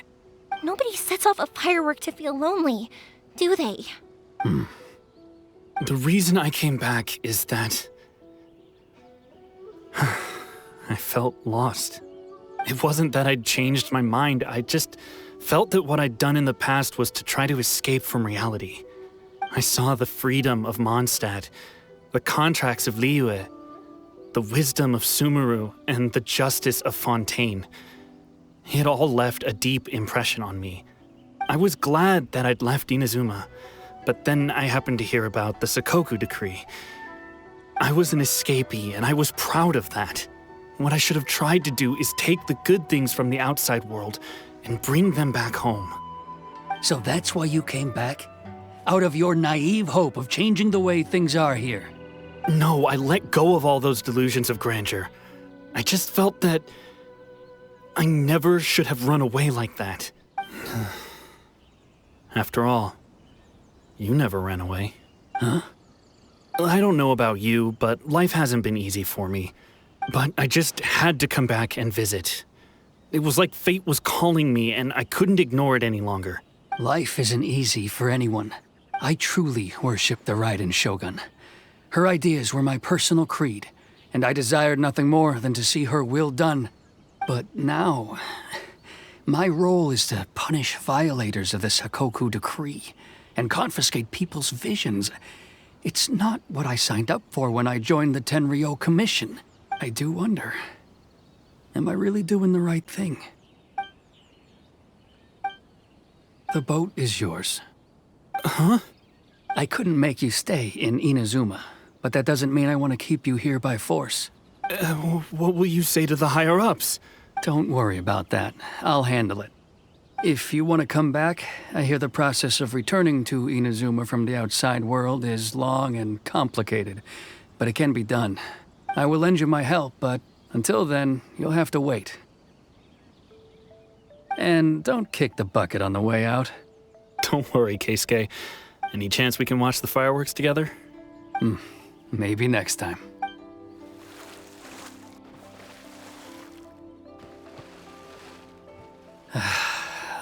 Nobody sets off a firework to feel lonely, do they? The reason I came back is that I felt lost. It wasn't that I'd changed my mind, I just felt that what I'd done in the past was to try to escape from reality. I saw the freedom of Mondstadt, the contracts of Liyue, the wisdom of Sumeru, and the justice of Fontaine. It all left a deep impression on me. I was glad that I'd left Inazuma, but then I happened to hear about the Sakoku decree. I was an escapee, and I was proud of that. What I should have tried to do is take the good things from the outside world and bring them back home. So that's why you came back? Out of your naive hope of changing the way things are here? No, I let go of all those delusions of grandeur. I just felt that I never should have run away like that. After all, you never ran away. Huh? I don't know about you, but life hasn't been easy for me. But I just had to come back and visit. It was like fate was calling me, and I couldn't ignore it any longer. Life isn't easy for anyone. I truly worship the Raiden Shogun. Her ideas were my personal creed, and I desired nothing more than to see her will done. But now, my role is to punish violators of the Sakoku decree and confiscate people's visions. It's not what I signed up for when I joined the Tenryou Commission. I do wonder, am I really doing the right thing? The boat is yours. Huh? I couldn't make you stay in Inazuma, but that doesn't mean I want to keep you here by force. What will you say to the higher-ups? Don't worry about that. I'll handle it. If you want to come back, I hear the process of returning to Inazuma from the outside world is long and complicated, but it can be done. I will lend you my help, but until then, you'll have to wait. And don't kick the bucket on the way out. Don't worry, Keisuke. Any chance we can watch the fireworks together? Maybe next time.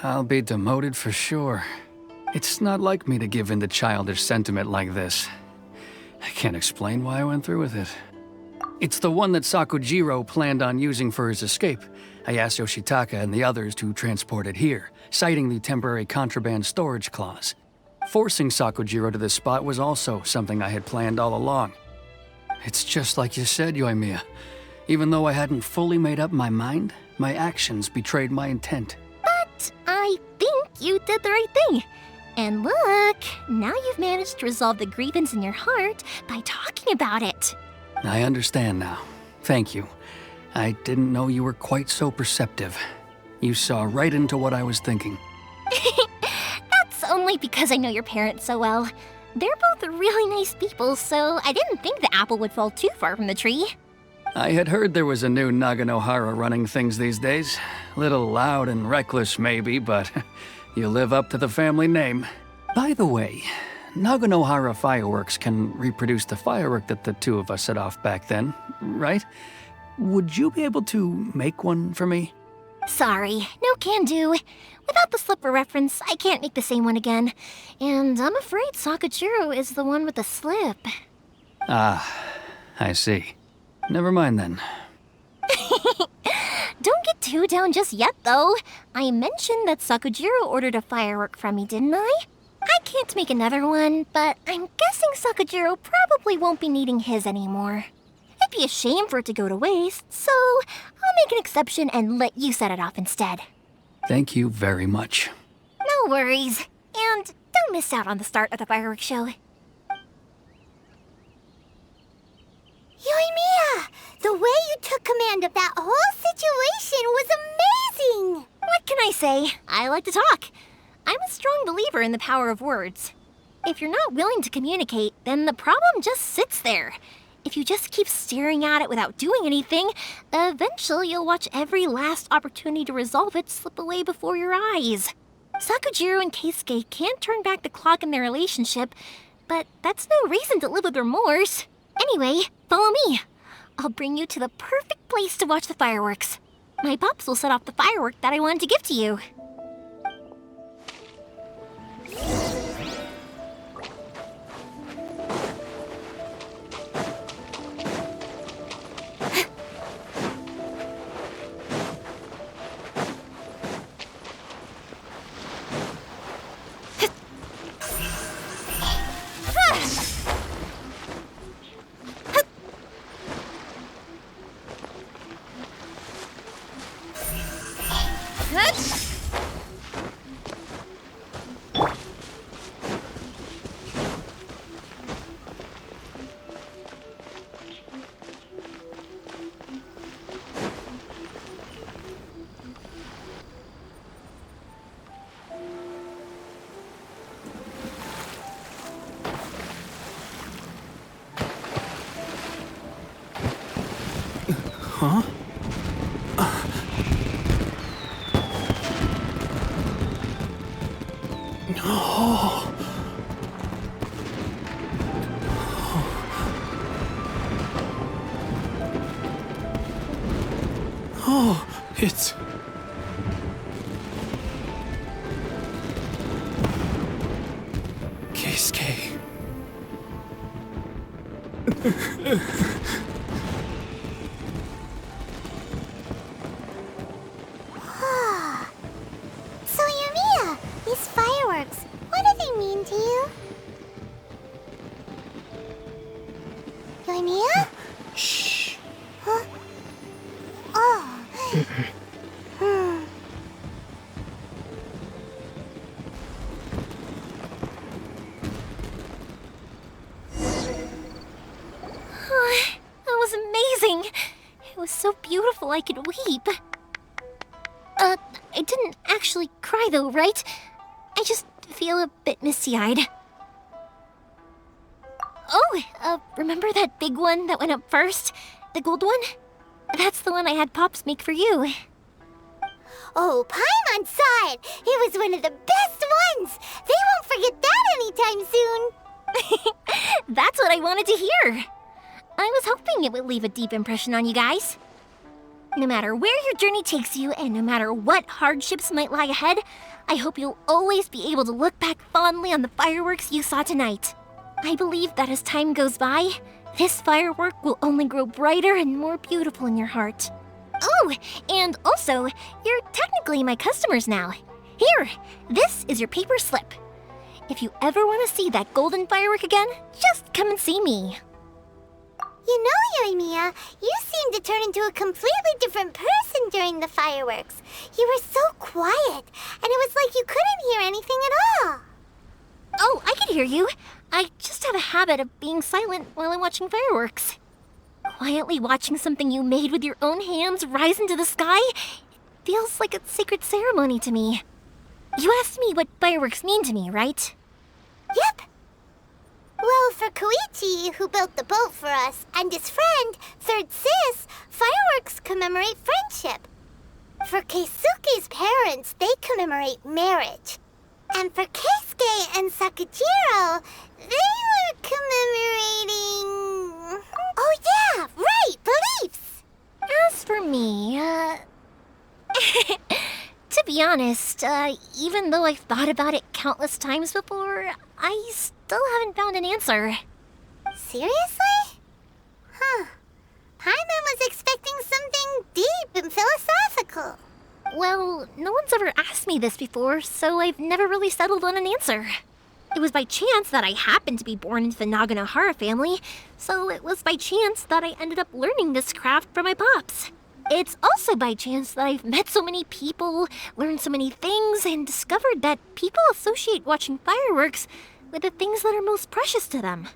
I'll be demoted for sure. It's not like me to give in to childish sentiment like this. I can't explain why I went through with it. It's the one that Sakujiro planned on using for his escape. I asked Yoshitaka and the others to transport it here, citing the temporary contraband storage clause. Forcing Sakujiro to this spot was also something I had planned all along. It's just like you said, Yoimiya. Even though I hadn't fully made up my mind, My actions betrayed my intent. But I think you did the right thing. And look, now you've managed to resolve the grievance in your heart by talking about it. I understand now. Thank you. I didn't know you were quite so perceptive. You saw right into what I was thinking. That's only because I know your parents so well. They're both really nice people, so I didn't think the apple would fall too far from the tree. I had heard there was a new Naganohara running things these days. Little loud and reckless, maybe, but you live up to the family name. By the way, Naganohara Fireworks can reproduce the firework that the two of us set off back then, right? Would you be able to make one for me? Sorry, no can do. Without the slipper reference, I can't make the same one again. And I'm afraid Sakujiro is the one with the slip. Ah, I see. Never mind then. Don't get too down just yet, though. I mentioned that Sakujiro ordered a firework from me, didn't I? I can't make another one, but I'm guessing Sakujiro probably won't be needing his anymore. It'd be a shame for it to go to waste, so I'll make an exception and let you set it off instead. Thank you very much. No worries. And don't miss out on the start of the fireworks show. Yoimiya, the way you took command of that whole situation was amazing! What can I say? I like to talk. I'm a strong believer in the power of words. If you're not willing to communicate, then the problem just sits there. If you just keep staring at it without doing anything, eventually you'll watch every last opportunity to resolve it slip away before your eyes. Sakujiro and Keisuke can't turn back the clock in their relationship, but that's no reason to live with remorse. Anyway, follow me. I'll bring you to the perfect place to watch the fireworks. My pops will set off the firework that I wanted to give to you. Huh? Oh. Oh, it's... Keisuke. So, Yoimiya, these fireworks, what do they mean to you? Yoimiya? Shh. Huh? Oh. That was amazing. It was so beautiful I could weep. I didn't actually cry though, right? I just feel a bit misty-eyed. Oh, remember that big one that went up first? The gold one? That's the one I had Pops make for you. Oh, Paimon saw it! It was one of the best ones! They won't forget that anytime soon! That's what I wanted to hear. I was hoping it would leave a deep impression on you guys. No matter where your journey takes you, and no matter what hardships might lie ahead, I hope you'll always be able to look back fondly on the fireworks you saw tonight. I believe that as time goes by, this firework will only grow brighter and more beautiful in your heart. Oh, and also, you're technically my customers now. Here, this is your paper slip. If you ever want to see that golden firework again, just come and see me. You know, Yoimiya, you seemed to turn into a completely different person during the fireworks. You were so quiet, and it was like you couldn't hear anything at all. Oh, I can hear you. I just have a habit of being silent while I'm watching fireworks. Quietly watching something you made with your own hands rise into the sky feels like a sacred ceremony to me. You asked me what fireworks mean to me, right? Yep. Well, for Koichi, who built the boat for us, and his friend, Third Sis, fireworks commemorate friendship. For Keisuke's parents, they commemorate marriage. And for Keisuke and Sakajiro, they were commemorating... Oh yeah, right, beliefs! As for me, to be honest, even though I've thought about it countless times before, I still haven't found an answer. Seriously? Huh. Paimon was expecting something deep and philosophical. Well, no one's ever asked me this before, so I've never really settled on an answer. It was by chance that I happened to be born into the Naganohara family, so it was by chance that I ended up learning this craft from my pops. It's also by chance that I've met so many people, learned so many things, and discovered that people associate watching fireworks with the things that are most precious to them.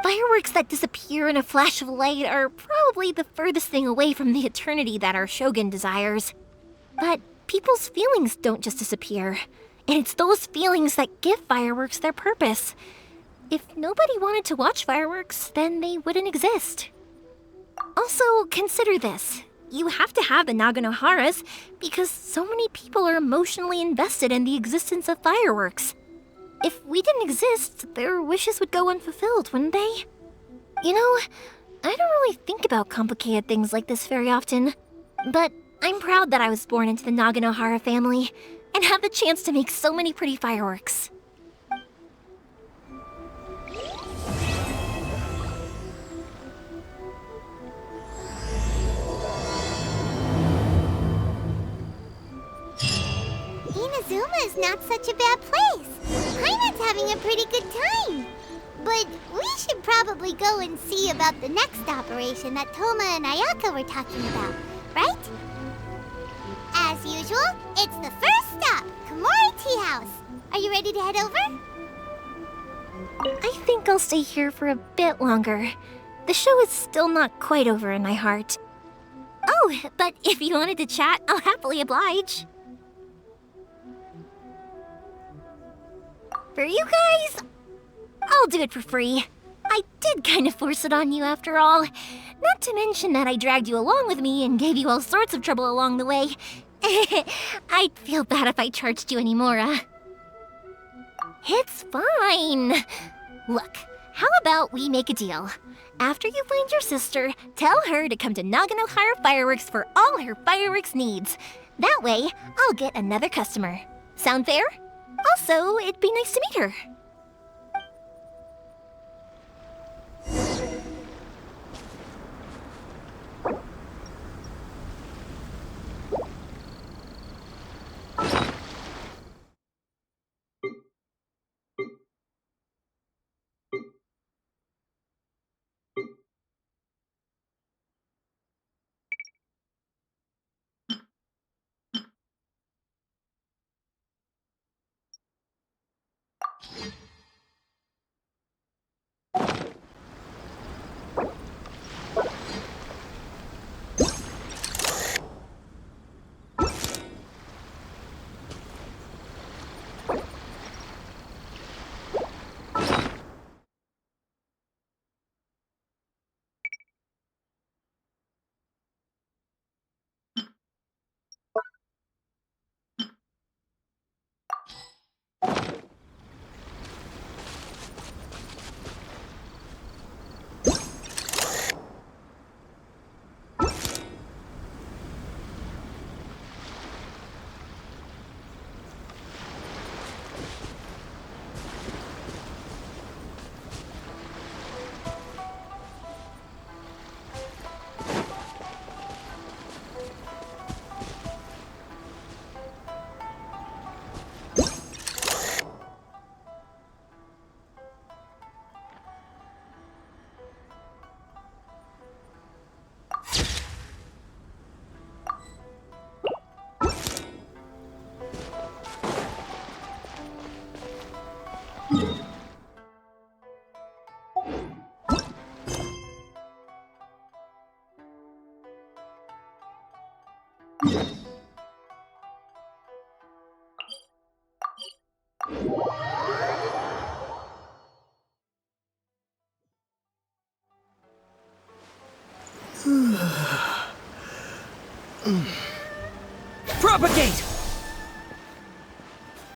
Fireworks that disappear in a flash of light are probably the furthest thing away from the eternity that our shogun desires. But people's feelings don't just disappear, and it's those feelings that give fireworks their purpose. If nobody wanted to watch fireworks, then they wouldn't exist. Also, consider this. You have to have the Naganoharas because so many people are emotionally invested in the existence of fireworks. If we didn't exist, their wishes would go unfulfilled, wouldn't they? You know, I don't really think about complicated things like this very often, but I'm proud that I was born into the Naganohara family and have the chance to make so many pretty fireworks. Inazuma is not such a bad place. Paimon's having a pretty good time. But we should probably go and see about the next operation that Toma and Ayaka were talking about, right? As usual, it's the first stop, Komori Tea House. Are you ready to head over? I think I'll stay here for a bit longer. The show is still not quite over in my heart. Oh, but if you wanted to chat, I'll happily oblige. For you guys, I'll do it for free. I did kind of force it on you after all. Not to mention that I dragged you along with me and gave you all sorts of trouble along the way. I'd feel bad if I charged you anymore, It's fine. Look, how about we make a deal? After you find your sister, tell her to come to Naganohara Fireworks for all her fireworks needs. That way, I'll get another customer. Sound fair? Also, it'd be nice to meet her.